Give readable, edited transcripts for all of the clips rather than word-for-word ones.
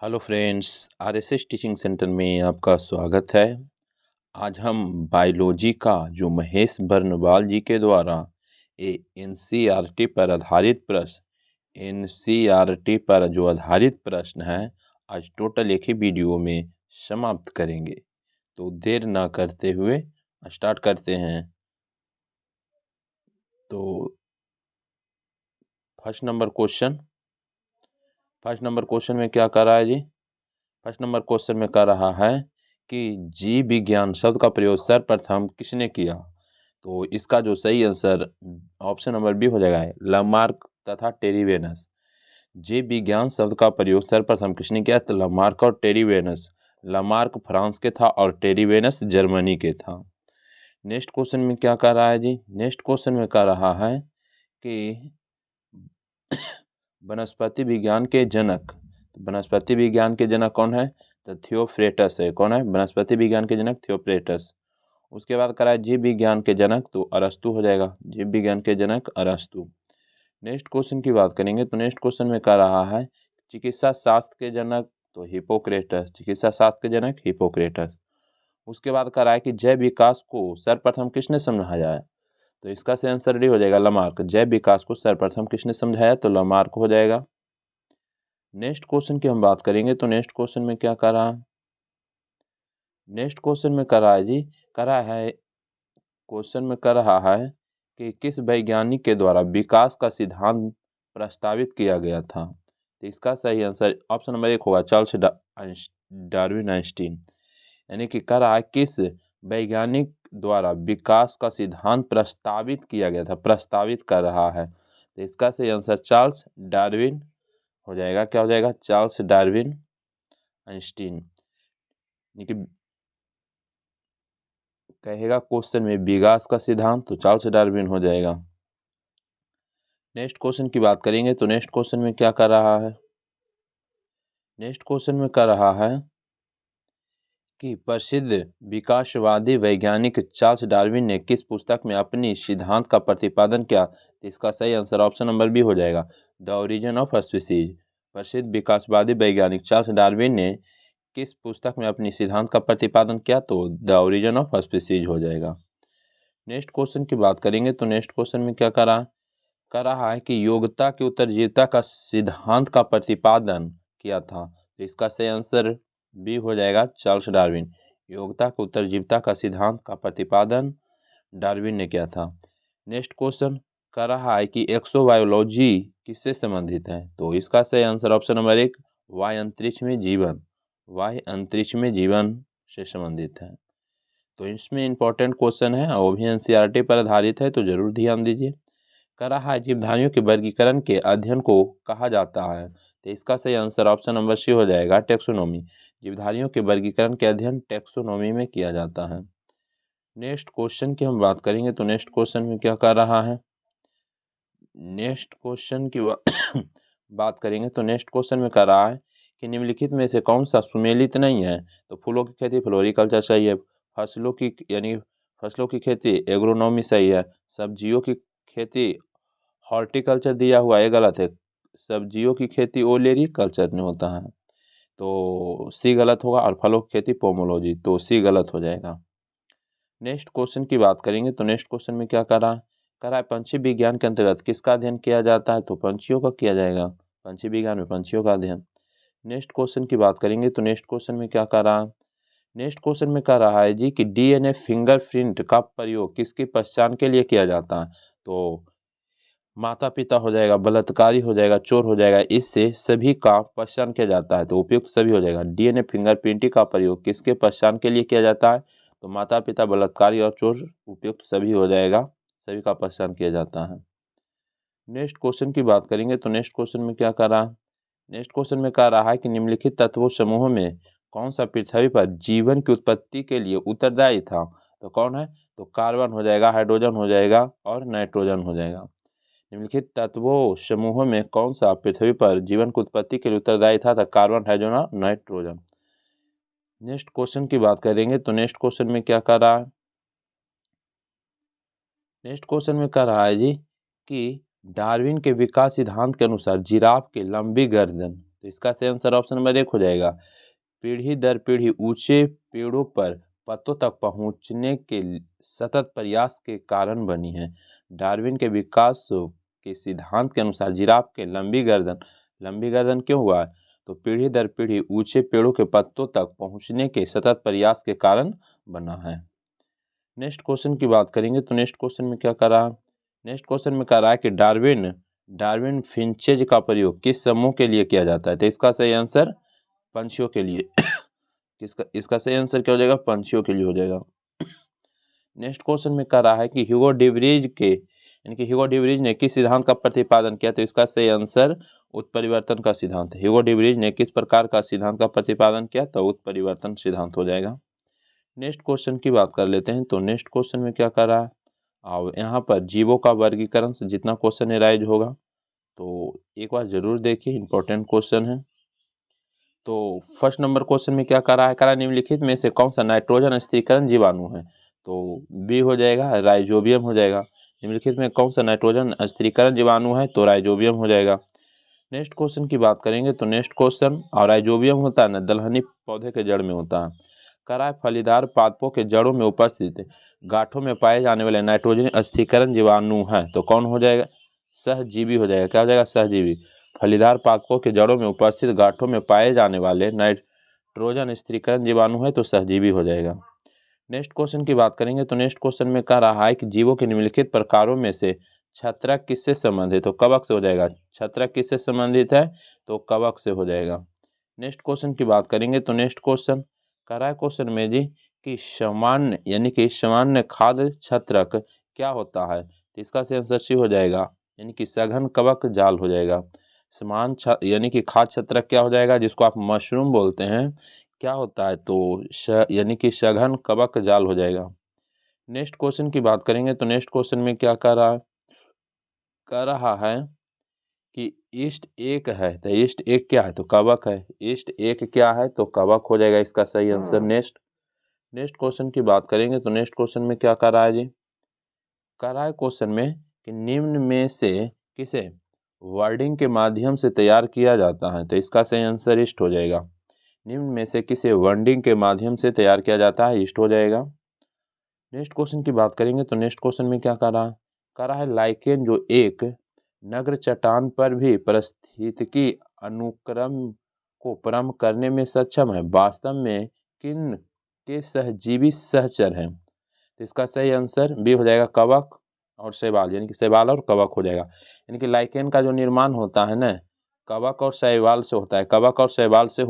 Hello friends, RSS teaching centre में आपका स्वागत है। आज हम बायोलॉजी का जो महेश बर्नवाल जी के द्वारा एनसीईआरटी पर आधारित प्रश्न है, आज टोटल एक ही वीडियो में समाप्त करेंगे। तो देर ना करते हुए स्टार्ट करते हैं। तो फर्स्ट नंबर क्वेश्चन में क्या कर रहा है जी? फर्स्ट नंबर क्वेश्चन में कर रहा है कि जीव विज्ञान शब्द का प्रयोग सर्वप्रथम किसने किया? तो इसका जो सही आंसर ऑप्शन नंबर बी हो जाएगा, लामार्क तथा टेरीवेनस। जीव विज्ञान शब्द का प्रयोग सर्वप्रथम किसने किया? तो लामार्क और टेरीवेनस। लामार्क फ्रांस के था और टेरीवेनस जर्मनी के था। नेक्स्ट क्वेश्चन में क्या कर रहा है जी? नेक्स्ट क्वेश्चन में कर रहा है कि वनस्पति विज्ञान के जनक कौन है? तो थियोफ्रेटस है। कौन है? वनस्पति विज्ञान के जनक थियोफ्रेटस। उसके बाद करा है जीव विज्ञान के जनक, तो अरस्तु हो जाएगा। जीव विज्ञान के जनक अरस्तु। नेक्स्ट क्वेश्चन की बात करेंगे तो नेक्स्ट क्वेश्चन में कह रहा है चिकित्सा शास्त्र के जनक, तो हिपोक्रेटस। उसके बाद कह रहा है कि जैव विकास को सर्वप्रथम किसने समझाया है? तो इसका सही आंसर डी हो जाएगा, लामार्क। जैव विकास को सर्वप्रथम किसने समझाया? तो लामार्क हो जाएगा। नेक्स्ट क्वेश्चन की हम बात करेंगे तो नेक्स्ट क्वेश्चन में क्या कर रहा है? नेक्स्ट क्वेश्चन में कर रहा है जी, क्वेश्चन में कर रहा है कि किस वैज्ञानिक के द्वारा विकास का सिद्धांत प्रस्तावित किया गया था? तो इसका सही आंसर ऑप्शन नंबर 1 होगा, चार्ल्स डार्विन आइंस्टीन। यानी कि कह रहा है किस वैज्ञानिक द्वारा विकास का सिद्धांत प्रस्तावित किया गया था, प्रस्तावित कर रहा है। तो इसका सही आंसर चार्ल्स डार्विन हो जाएगा। क्या हो जाएगा? Charles Darwin Einstein. यानी कि कहेगा क्वेश्चन में विकास का सिद्धांत, तो चार्ल्स डार्विन हो जाएगा। नेक्स्ट क्वेश्चन की बात करेंगे तो नेक्स्ट क्वेश्चन में क्या कर रहा है? नेक्स्ट क्वेश्चन में कर रहा है कि प्रसिद्ध विकासवादी वैज्ञानिक चार्ल्स डार्विन ने किस पुस्तक में अपनी सिद्धांत का प्रतिपादन किया? तो इसका सही आंसर ऑप्शन नंबर बी हो जाएगा, द ओरिजिन ऑफ स्पीसीज। प्रसिद्ध विकासवादी वैज्ञानिक चार्ल्स डार्विन ने किस पुस्तक में अपनी सिद्धांत का प्रतिपादन किया? तो द ओरिजिन ऑफ स्पीसीज हो जाएगा। नेक्स्ट क्वेश्चन की बात करेंगे तो नेक्स्ट क्वेश्चन में क्या कर रहा है कि योग्यता की उत्तरजीविता का सिद्धांत का प्रतिपादन किया था? तो इसका सही आंसर बी हो जाएगा, चार्ल्स डार्विन। योग्यता की उत्तरजीविता का सिद्धांत का प्रतिपादन डार्विन ने किया था। नेक्स्ट क्वेश्चन कर रहा है कि एक्सोबायोलॉजी किससे संबंधित है? तो इसका सही आंसर ऑप्शन नंबर 1, वायु अंतरिक्ष में जीवन से संबंधित है। तो इसमें इंपॉर्टेंट क्वेश्चन है और वो भी एनसीईआरटी पर आधारित है, तो जरूर ध्यान दीजिए। कह रहा है जीवधारियों के वर्गीकरण के अध्ययन को कहा जाता है? तो इसका सही आंसर ऑप्शन नंबर सी हो जाएगा, टेक्सोनोमी। जीवधारियों के वर्गीकरण के अध्ययन टेक्सोनोमी में किया जाता है। नेक्स्ट क्वेश्चन की हम बात करेंगे तो नेक्स्ट क्वेश्चन में क्या कर रहा है? नेक्स्ट क्वेश्चन की बात करेंगे तो नेक्स्ट क्वेश्चन में कर रहा है कि निम्नलिखित में से कौन सा सुमेलित नहीं है? तो फूलों की खेती फ्लोरिकल्चर सही है। फसलों की खेती एग्रोनॉमी सही है। सब्जियों की खेती हॉर्टिकल्चर दिया हुआ है, गलत है। सब्जियों की खेती ओलेरी कल्चर में होता है, तो सी गलत होगा। और फलों की खेती पोमोलॉजी, तो सी गलत हो जाएगा। नेक्स्ट क्वेश्चन की बात करेंगे तो नेक्स्ट क्वेश्चन में क्या कर रहा है पंछी विज्ञान के अंतर्गत किसका अध्ययन किया जाता है? तो पंछियों का किया जाएगा। पंछी विज्ञान में पंछियों का अध्ययन। नेक्स्ट क्वेश्चन की बात करेंगे तो नेक्स्ट क्वेश्चन में क्या कर रहा है? नेक्स्ट क्वेश्चन में कह रहा है जी कि डीएनए फिंगरप्रिंट का प्रयोग किसकी पहचान के लिए किया जाता है? तो माता पिता हो जाएगा, बलात्कारी हो जाएगा, चोर हो जाएगा, इससे सभी का पहचान किया जाता है, तो उपयुक्त सभी हो जाएगा। डीएनए फिंगरप्रिंटिंग का प्रयोग किसके पहचान के लिए किया जाता है? तो माता पिता, बलात्कारी और चोर, उपयुक्त सभी हो जाएगा, सभी का पहचान किया जाता है। नेक्स्ट क्वेश्चन की बात करेंगे तो नेक्स्ट क्वेश्चन में क्या कर रहा है? नेक्स्ट क्वेश्चन में कह रहा है कि निम्नलिखित तत्वों समूह में कौन सा पृथ्वी पर जीवन की उत्पत्ति के लिए उत्तरदायी था? तो कौन है? तो कार्बन हो जाएगा, हाइड्रोजन हो जाएगा और नाइट्रोजन हो जाएगा। निम्नलिखित तत्वों समूहों में कौन सा पृथ्वी पर जीवन की उत्पत्ति के लिए उत्तरदायी था? कार्बन, हाइड्रोजन और नाइट्रोजन। नेक्स्ट क्वेश्चन की बात करेंगे तो नेक्स्ट क्वेश्चन में क्या कर रहा है? नेक्स्ट क्वेश्चन में कह रहा है जी कि डार्विन के विकास सिद्धांत के अनुसार जिराफ की लंबी गर्दन तो इसका सही आंसर ऑप्शन नंबर 1 हो जाएगा। पीढ़ी दर पीढ़ी ऊंचे पेड़ों पर पत्तों तक पहुंचने के सतत प्रयास के कारण बनी है। डार्विन के विकास के सिद्धांत के अनुसार जिराफ के लंबी गर्दन क्यों हुआ है? तो पीढ़ी दर पीढ़ी ऊंचे पेड़ों के पत्तों तक पहुंचने के सतत प्रयास के कारण बना है। नेक्स्ट क्वेश्चन की बात करेंगे तो नेक्स्ट क्वेश्चन में क्या करा? नेक्स्ट क्वेश्चन में कह रहा है कि डार्विन फिंचेज का प्रयोग किस समूह के लिए किया जाता है? तो इसका सही आंसर पंछियों के लिए इसका सही आंसर क्या हो जाएगा? पंछियों के लिए हो जाएगा। नेक्स्ट क्वेश्चन में कह रहा है कि ह्यूगो डिवरीज ने किस सिद्धांत का प्रतिपादन किया? तो इसका सही आंसर उत्परिवर्तन का सिद्धांत है। ह्यूगो डिवरीज ने किस प्रकार का सिद्धांत का प्रतिपादन किया? तो उत्परिवर्तन सिद्धांत हो जाएगा। नेक्स्ट क्वेश्चन की बात कर लेते हैं। तो नेक्स्ट क्वेश्चन में क्या कर रहा है? और यहाँ पर जीवों का वर्गीकरण से जितना क्वेश्चन एराइज होगा तो एक बार जरूर देखिए, इंपॉर्टेंट क्वेश्चन है। तो फर्स्ट नंबर क्वेश्चन में क्या कर रहा है? करा निम्नलिखित में से कौन सा नाइट्रोजन स्थिरीकरण जीवाणु है? तो बी हो जाएगा, राइजोबियम हो जाएगा। निम्नलिखित में कौन सा नाइट्रोजन स्थिरीकरण जीवाणु है? तो राइजोबियम हो जाएगा। नेक्स्ट क्वेश्चन की बात करेंगे तो नेक्स्ट क्वेश्चन, और राइजोबियम होता है ना, दलहनी पौधे के जड़ में होता है। करा फलीदार पादपों के जड़ों में उपस्थित गांठों में पाए जाने वाले नाइट्रोजन स्थिरीकरण जीवाणु है। तो कौन हो जाएगा? सहजीवी हो जाएगा। क्या हो जाएगा? सहजीवी। फलीदार पादपों के जड़ों में उपस्थित गांठों में पाए जाने वाले नाइट्रोजन स्थिरीकरण जीवाणु है तो सहजीवी हो जाएगा। नेक्स्ट क्वेश्चन की बात करेंगे तो नेक्स्ट क्वेश्चन में कह रहा है कि जीवों के निम्नलिखित प्रकारों में से छत्रक किससे संबंधित? तो कवक से हो जाएगा। छत्रक किससे संबंधित है? तो कवक से हो जाएगा। नेक्स्ट क्वेश्चन की बात करेंगे तो नेक्स्ट क्वेश्चन कह रहा है क्वेश्चन में जी कि सामान्य खाद्य छत्रक क्या होता है? तो इसका सही आंसर सी हो जाएगा, यानी कि सघन कवक जाल हो जाएगा। यानी कि खाद्य छत्रक क्या हो जाएगा? जिसको आप मशरूम बोलते हैं, क्या होता है? तो यानी कि सघन कवक जाल हो जाएगा। नेक्स्ट क्वेश्चन की बात करेंगे तो नेक्स्ट क्वेश्चन में क्या कर रहा है कि ईस्ट एक है, तो ईस्ट एक क्या है? तो कवक है। ईस्ट एक क्या है? तो कवक हो जाएगा इसका सही आंसर। नेक्स्ट क्वेश्चन की बात करेंगे तो नेक्स्ट क्वेश्चन में क्या कर रहा है जी? कर रहा है क्वेश्चन में कि निम्न में से किसे वर्डिंग के माध्यम से तैयार किया जाता है? तो इसका सही आंसर ईस्ट हो जाएगा। निम्न में से किसे वर्डिंग के माध्यम से तैयार किया जाता है? ईस्ट हो जाएगा। नेक्स्ट क्वेश्चन की बात करेंगे तो नेक्स्ट क्वेश्चन में क्या कर रहा है? लाइकेन जो एक नग्न चट्टान पर भी पारिस्थितिकी अनुक्रम को प्रारंभ करने में सक्षम है, वास्तव में किन के सहजीवी सहचर हैं? तो इसका सही आंसर बी हो जाएगा, कवक और शैवाल, यानी कि शैवाल और कवक हो जाएगा। यानी कि लाइकेन का जो निर्माण होता है ना, कवक और शैवाल से होता है। कवक और शैवाल से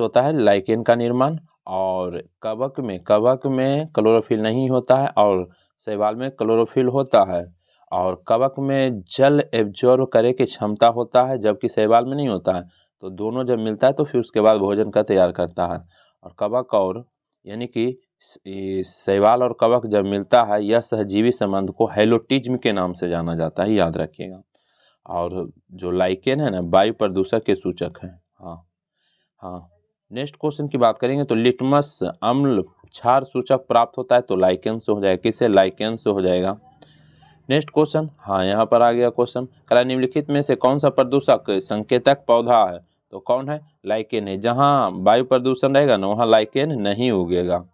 होता है लाइकेन का निर्माण। और कवक में क्लोरोफिल नहीं होता है और शैवाल में क्लोरोफिल होता है। और कवक में जल एब्जॉर्ब करे की क्षमता होता है, जबकि शैवाल में नहीं होता है। तो दोनों जब मिलता है तो फिर उसके बाद भोजन का तैयार करता है। और कवक और यानी कि शैवाल और कवक जब मिलता है, यह सहजीवी संबंध को हैलोटिज्म के नाम से जाना जाता है, याद रखिएगा। और जो लाइकेन है ना, वायु प्रदूषक के सूचक है। हाँ। नेक्स्ट क्वेश्चन की बात करेंगे तो लिटमस अम्ल क्षार सूचक प्राप्त होता है, तो लाइकेन से हो जाएगा। किससे? लाइकेन से हो जाएगा। नेक्स्ट क्वेश्चन, हाँ यहाँ पर आ गया क्वेश्चन। कह निम्नलिखित में से कौन सा प्रदूषक संकेतक पौधा है? तो कौन है? लाइकेन है। जहाँ वायु प्रदूषण रहेगा ना, वहाँ लाइकेन नहीं उगेगा।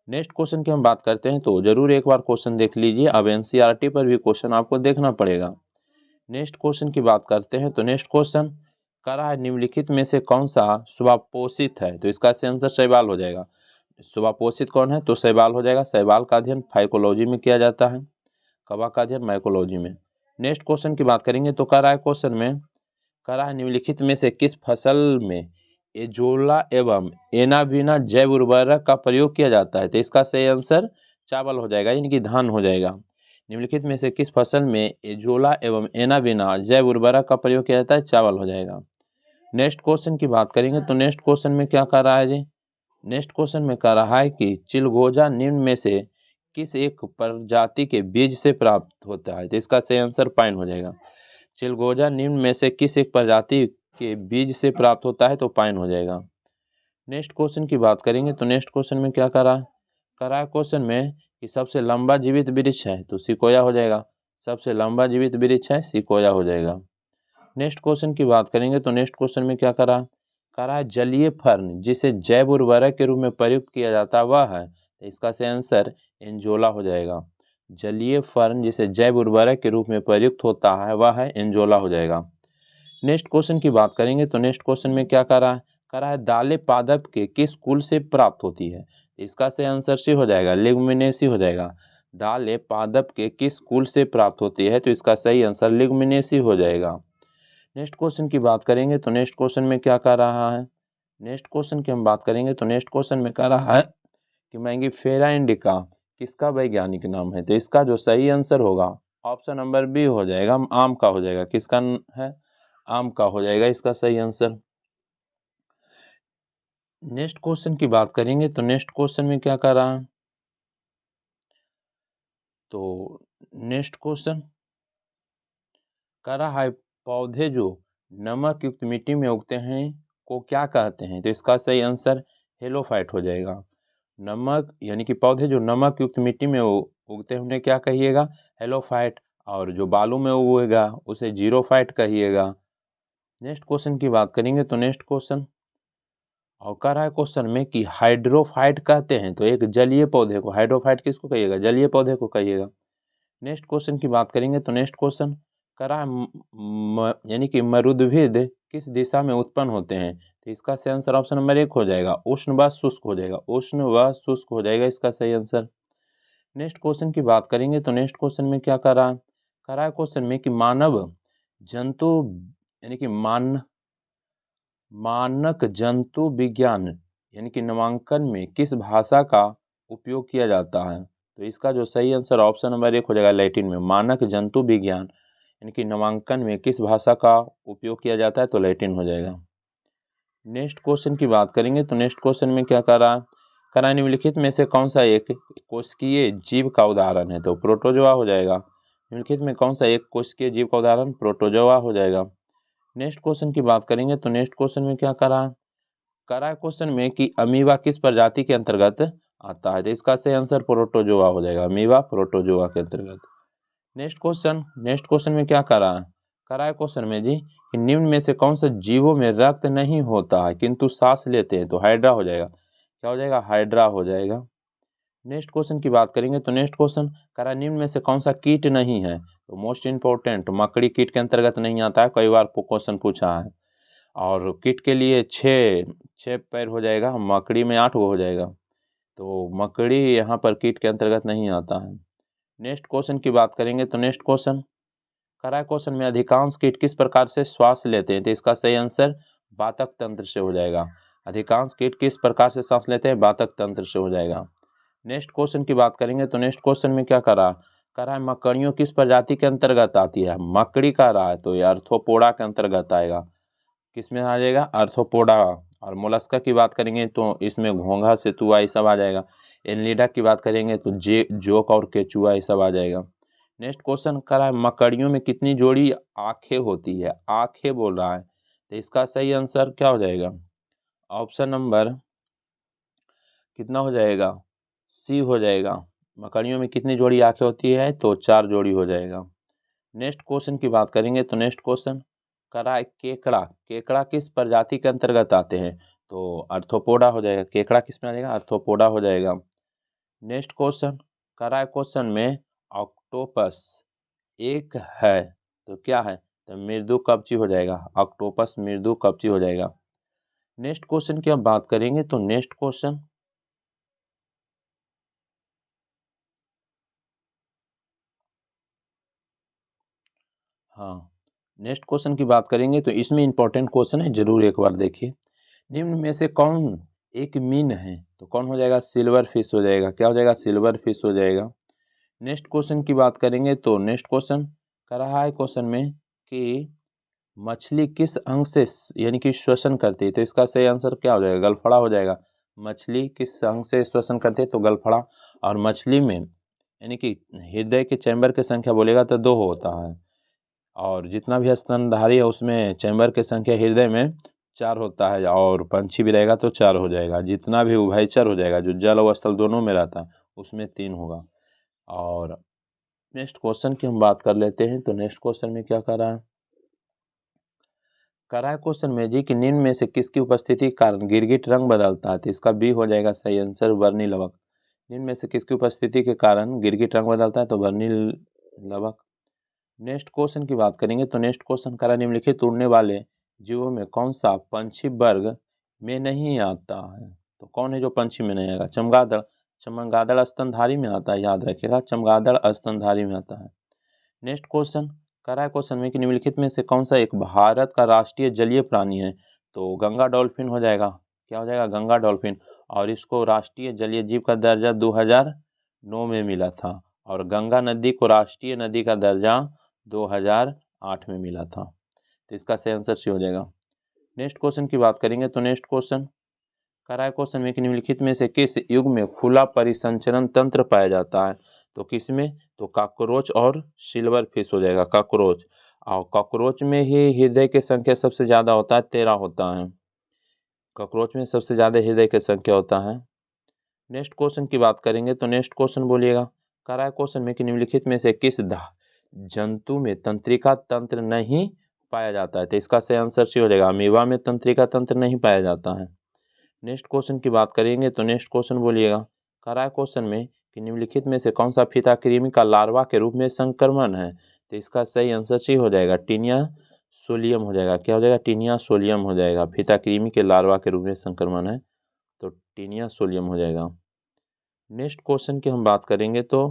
नेक्स्ट क्वेश्चन की हम बात करते हैं तो जरूर एक बार क्वेश्चन देख लीजिए, अब एनसीईआरटी पर भी क्वेश्चन आपको देखना पड़ेगा। नेक्स्ट क्वेश्चन की बात करते हैं तो नेक्स्ट क्वेश्चन कह रहा है निम्नलिखित में से कौन सा सुवापोषित है? तो इसका आंसर शैवाल हो जाएगा। सुवापोषित कौन है? तो शैवाल हो जाएगा। शैवाल का अध्ययन फाइकोलॉजी में किया जाता है, कवक का अध्ययन माइकोलॉजी में। नेक्स्ट क्वेश्चन की बात करेंगे तो कह रहा है क्वेश्चन में कह रहा है निम्नलिखित में से किस फसल में एजोला एवं एनाबिना जैव उर्वरक का प्रयोग किया जाता है? तो इसका सही आंसर चावल हो जाएगा, यानी कि धान हो जाएगा। निम्नलिखित में से किस फसल में एजोला एवं एनाबिना जैव उर्वरक का प्रयोग किया जाता है? चावल हो जाएगा। नेक्स्ट क्वेश्चन की बात करेंगे तो नेक्स्ट क्वेश्चन में क्या कर रहा है जी? नेक्स्ट क्वेश्चन में कह रहा है कि चिलगोजा निम्न में से किस एक प्रजाति के बीज से प्राप्त होता है? तो इसका सही आंसर पाइन हो जाएगा। चिलगोजा निम्न में से किस एक प्रजाति के बीज से प्राप्त होता है? तो पाइन हो जाएगा। नेक्स्ट क्वेश्चन की बात करेंगे तो नेक्स्ट क्वेश्चन में क्या कर रहा है क्वेश्चन में कि सबसे लंबा जीवित वृक्ष है, तो सिकोया हो जाएगा। सबसे लंबा जीवित वृक्ष है, सिकोया हो जाएगा। नेक्स्ट क्वेश्चन की बात करेंगे तो नेक्स्ट क्वेश्चन में क्या करा है जलीय फर्न जिसे जैव उर्वरक के रूप में प्रयुक्त किया जाता है वह है, तो इसका सही आंसर एंजोला हो जाएगा। जलीय फर्न जिसे जैव उर्वरक के रूप में प्रयुक्त होता है वह है एंजोला हो जाएगा। नेक्स्ट क्वेश्चन की बात करेंगे तो नेक्स्ट क्वेश्चन में क्या करा है दालें पादप के किस कुल से प्राप्त होती है, इसका सही आंसर सी हो जाएगा लेगुमिनेसी हो जाएगा। दालें पादप के किस कुल से प्राप्त होती है तो इसका सही आंसर लेगुमिनेसी हो जाएगा। नेक्स्ट क्वेश्चन की बात करेंगे तो नेक्स्ट क्वेश्चन में क्या कर रहा है, नेक्स्ट क्वेश्चन की हम बात करेंगे तो नेक्स्ट क्वेश्चन में कह रहा है कि मैंगीफेरा इंडिका किसका वैज्ञानिक नाम है, तो इसका जो सही आंसर होगा ऑप्शन नंबर बी हो जाएगा, आम का हो जाएगा। किसका है, आम का हो जाएगा इसका सही आंसर। नेक्स्ट क्वेश्चन की बात करेंगे तो नेक्स्ट क्वेश्चन में क्या कर रहा है, तो नेक्स्ट क्वेश्चन कह रहा है पौधे जो नमक युक्त मिट्टी में उगते हैं को क्या कहते हैं, तो इसका सही आंसर हेलोफाइट हो जाएगा। नमक यानी कि पौधे जो नमक युक्त मिट्टी में उगते हैं उन्हें क्या कहिएगा, हेलोफाइट, और जो बालू में उगेगा उसे जीरोफाइट कहिएगा। नेक्स्ट क्वेश्चन की बात करेंगे तो नेक्स्ट क्वेश्चन और कह रहा है क्वेश्चन में कि हाइड्रोफाइट कहते हैं, तो एक जलीय पौधे को हाइड्रोफाइट किसको कहिएगा, जलीय पौधे को कहिएगा। नेक्स्ट क्वेश्चन की बात करेंगे तो नेक्स्ट क्वेश्चन कह रहा है यानी कि मरुद्भिद किस दिशा में उत्पन्न होते हैं, तो इसका सही आंसर ऑप्शन नंबर 1 हो जाएगा, उष्ण व शुष्क हो जाएगा, उष्ण व शुष्क हो जाएगा इसका सही आंसर। नेक्स्ट क्वेश्चन की बात करेंगे तो नेक्स्ट क्वेश्चन में क्या कह रहा है क्वेश्चन में कि मानव जंतु यानी कि मानक जंतु विज्ञान यानी कि नामांकन में किस भाषा का उपयोग किया जाता है, तो इसका जो सही आंसर ऑप्शन नंबर 1 हो जाएगा लैटिन में। मानक जंतु विज्ञान यानी कि नामांकन में किस भाषा का उपयोग किया जाता है, तो लैटिन हो जाएगा। नेक्स्ट क्वेश्चन की बात करेंगे तो नेक्स्ट क्वेश्चन में क्या कह रहा है निम्नलिखित में से कौन सा एक कोशिकीय जीव का उदाहरण है, तो प्रोटोजोआ हो जाएगा। निम्नलिखित में कौन सा एक कोशिकीय जीव का उदाहरण प्रोटोजोआ हो जाएगा। नेक्स्ट क्वेश्चन की बात करेंगे तो नेक्स्ट क्वेश्चन में क्या कह रहा है क्वेश्चन में कि अमीबा किस प्रजाति के अंतर्गत आता है, तो इसका सही आंसर प्रोटोजोआ हो जाएगा, अमीबा प्रोटोजोआ के अंतर्गत। नेक्स्ट क्वेश्चन में क्या कह रहा है क्वेश्चन में जी कि निम्न में से कौन सा जीवों में रक्त नहीं होता है किंतु सांस लेते हैं, तो हाइड्रा हो जाएगा। क्या हो जाएगा, हाइड्रा हो जाएगा। नेक्स्ट क्वेश्चन की बात करेंगे तो नेक्स्ट क्वेश्चन कह रहा है निम्न में से कौन सा कीट नहीं है, तो मोस्ट इंपॉर्टेंट मकड़ी कीट के अंतर्गत नहीं आता है, कई बार क्वेश्चन पूछा है। और कीट के लिए छः पैर हो जाएगा, मकड़ी में 8 हो जाएगा, तो मकड़ी यहाँ पर कीट के अंतर्गत नहीं आता है। नेक्स्ट क्वेश्चन की बात करेंगे तो नेक्स्ट क्वेश्चन कह रहा है क्वेश्चन में अधिकांश कीट किस प्रकार से श्वास लेते हैं, तो इसका सही आंसर वातक तंत्र से हो जाएगा। अधिकांश कीट किस प्रकार से सांस लेते हैं, वातक तंत्र से हो जाएगा। नेक्स्ट क्वेश्चन की बात करेंगे तो नेक्स्ट क्वेश्चन में क्या कह रहा है मकड़ियों किस प्रजाति के अंतर्गत आती है, मकड़ी कह रहा है तो ये आर्थ्रोपोडा के अंतर्गत आएगा। किस में आ जाएगा, आर्थ्रोपोडा। और मोलस्का की बात करेंगे तो इसमें घोंघा सेतुआ ये सब आ जाएगा। एनलिडा की बात करेंगे तो जोक और केचुआ ये सब आ जाएगा। नेक्स्ट क्वेश्चन कह रहा है मकड़ियों में कितनी जोड़ी आंखें होती है, आंखें बोल रहा है, तो इसका सही आंसर क्या हो जाएगा, ऑप्शन नंबर कितना हो जाएगा, सी हो जाएगा। मकड़ियों में कितनी जोड़ी आंखें होती है, तो 4 जोड़ी हो जाएगा। नेक्स्ट क्वेश्चन की बात करेंगे तो नेक्स्ट क्वेश्चन कह रहा है केकड़ा किस प्रजाति के अंतर्गत आते हैं, तो आर्थ्रोपोडा हो जाएगा। केकड़ा किस में आ जाएगा, आर्थ्रोपोडा हो जाएगा। नेक्स्ट क्वेश्चन कह रहा है क्वेश्चन में ऑक्टोपस एक है तो क्या है, तो मृदु कवची हो जाएगा, ऑक्टोपस मृदु कवची हो जाएगा। नेक्स्ट क्वेश्चन की अब बात करेंगे तो नेक्स्ट क्वेश्चन हाँ नेक्स्ट क्वेश्चन की बात करेंगे तो इसमें इंपॉर्टेंट क्वेश्चन है, जरूर एक बार देखिए। निम्न में से कौन एक मीन है, तो कौन हो जाएगा, सिल्वर फिश हो जाएगा। क्या हो जाएगा, सिल्वर फिश हो जाएगा। नेक्स्ट क्वेश्चन की बात करेंगे तो नेक्स्ट क्वेश्चन कर रहा है क्वेश्चन में कि मछली किस अंग से यानी कि श्वसन करती है, तो इसका सही आंसर क्या हो जाएगा, गलफड़ा हो जाएगा। मछली किस अंग से श्वसन करती है, तो गलफड़ा। और मछली में यानी कि हृदय के चैम्बर की संख्या बोलेगा तो 2 होता है, और जितना भी स्तनधारी है उसमें चैम्बर की संख्या हृदय में 4 होता है, और पंछी भी रहेगा तो 4 हो जाएगा। जितना भी उभयचर हो जाएगा जो जल और स्थल दोनों में रहता है उसमें 3 होगा। और नेक्स्ट क्वेश्चन की हम बात कर लेते हैं तो नेक्स्ट क्वेश्चन में क्या कर रहा है, करा है क्वेश्चन में जी कि निम्न में से किसकी उपस्थिति के कारण गिरगिट रंग बदलता है, तो इसका बी हो जाएगा सही आंसर, वर्णी लवक। निम्न में से किसकी उपस्थिति के कारण गिरगिट रंग बदलता है, तो वर्णी लवक। नेक्स्ट क्वेश्चन की बात करेंगे तो नेक्स्ट क्वेश्चन करा निम्नलिखित उड़ने वाले जीवों में कौन सा पंछी वर्ग में नहीं आता है, तो कौन है जो पंछी में नहीं आएगा, चमगादड़। चमगादड़ स्तनधारी में आता है, याद रखिएगा, चमगादड़ स्तनधारी में आता है। नेक्स्ट क्वेश्चन करा है क्वेश्चन में कि निम्नलिखित में से कौन सा एक भारत का राष्ट्रीय जलीय प्राणी है, तो गंगा डॉल्फिन हो जाएगा। क्या हो जाएगा, गंगा डॉल्फिन। और इसको राष्ट्रीय जलीय जीव का दर्जा 2009 में मिला था, और गंगा नदी को राष्ट्रीय नदी का दर्जा 2008 में मिला था, तो इसका सही आंसर सी हो जाएगा। नेक्स्ट क्वेश्चन की बात करेंगे तो नेक्स्ट क्वेश्चन करा है क्वेश्चन में कि निम्नलिखित में से किस युग में खुला परिसंचरण तंत्र पाया जाता है, तो किस में, तो कॉकरोच और सिल्वर फिश हो जाएगा, कॉकरोच। और कॉकरोच में ही हृदय की संख्या सबसे ज़्यादा होता है, 13 होता है। कॉकरोच में सबसे ज़्यादा हृदय की संख्या होता है। नेक्स्ट क्वेश्चन की बात करेंगे तो नेक्स्ट क्वेश्चन बोलिएगा, करा है क्वेश्चन में कि निम्नलिखित में से किस जंतु में तंत्रिका तंत्र नहीं पाया जाता है, तो इसका सही आंसर सी हो जाएगा, अमीबा में तंत्रिका तंत्र नहीं पाया जाता है। नेक्स्ट क्वेश्चन की बात करेंगे तो नेक्स्ट क्वेश्चन बोलिएगा, करा है क्वेश्चन में कि निम्नलिखित में से कौन सा फीता कृमि का लार्वा के रूप में संक्रमण है, तो इसका सही आंसर सी हो जाएगा, टीनिया सोलियम हो जाएगा। क्या हो जाएगा, टीनिया सोलियम हो जाएगा। फीता कृमि के लार्वा के रूप में संक्रमण है, तो टीनिया सोलियम हो जाएगा। नेक्स्ट क्वेश्चन की हम बात करेंगे तो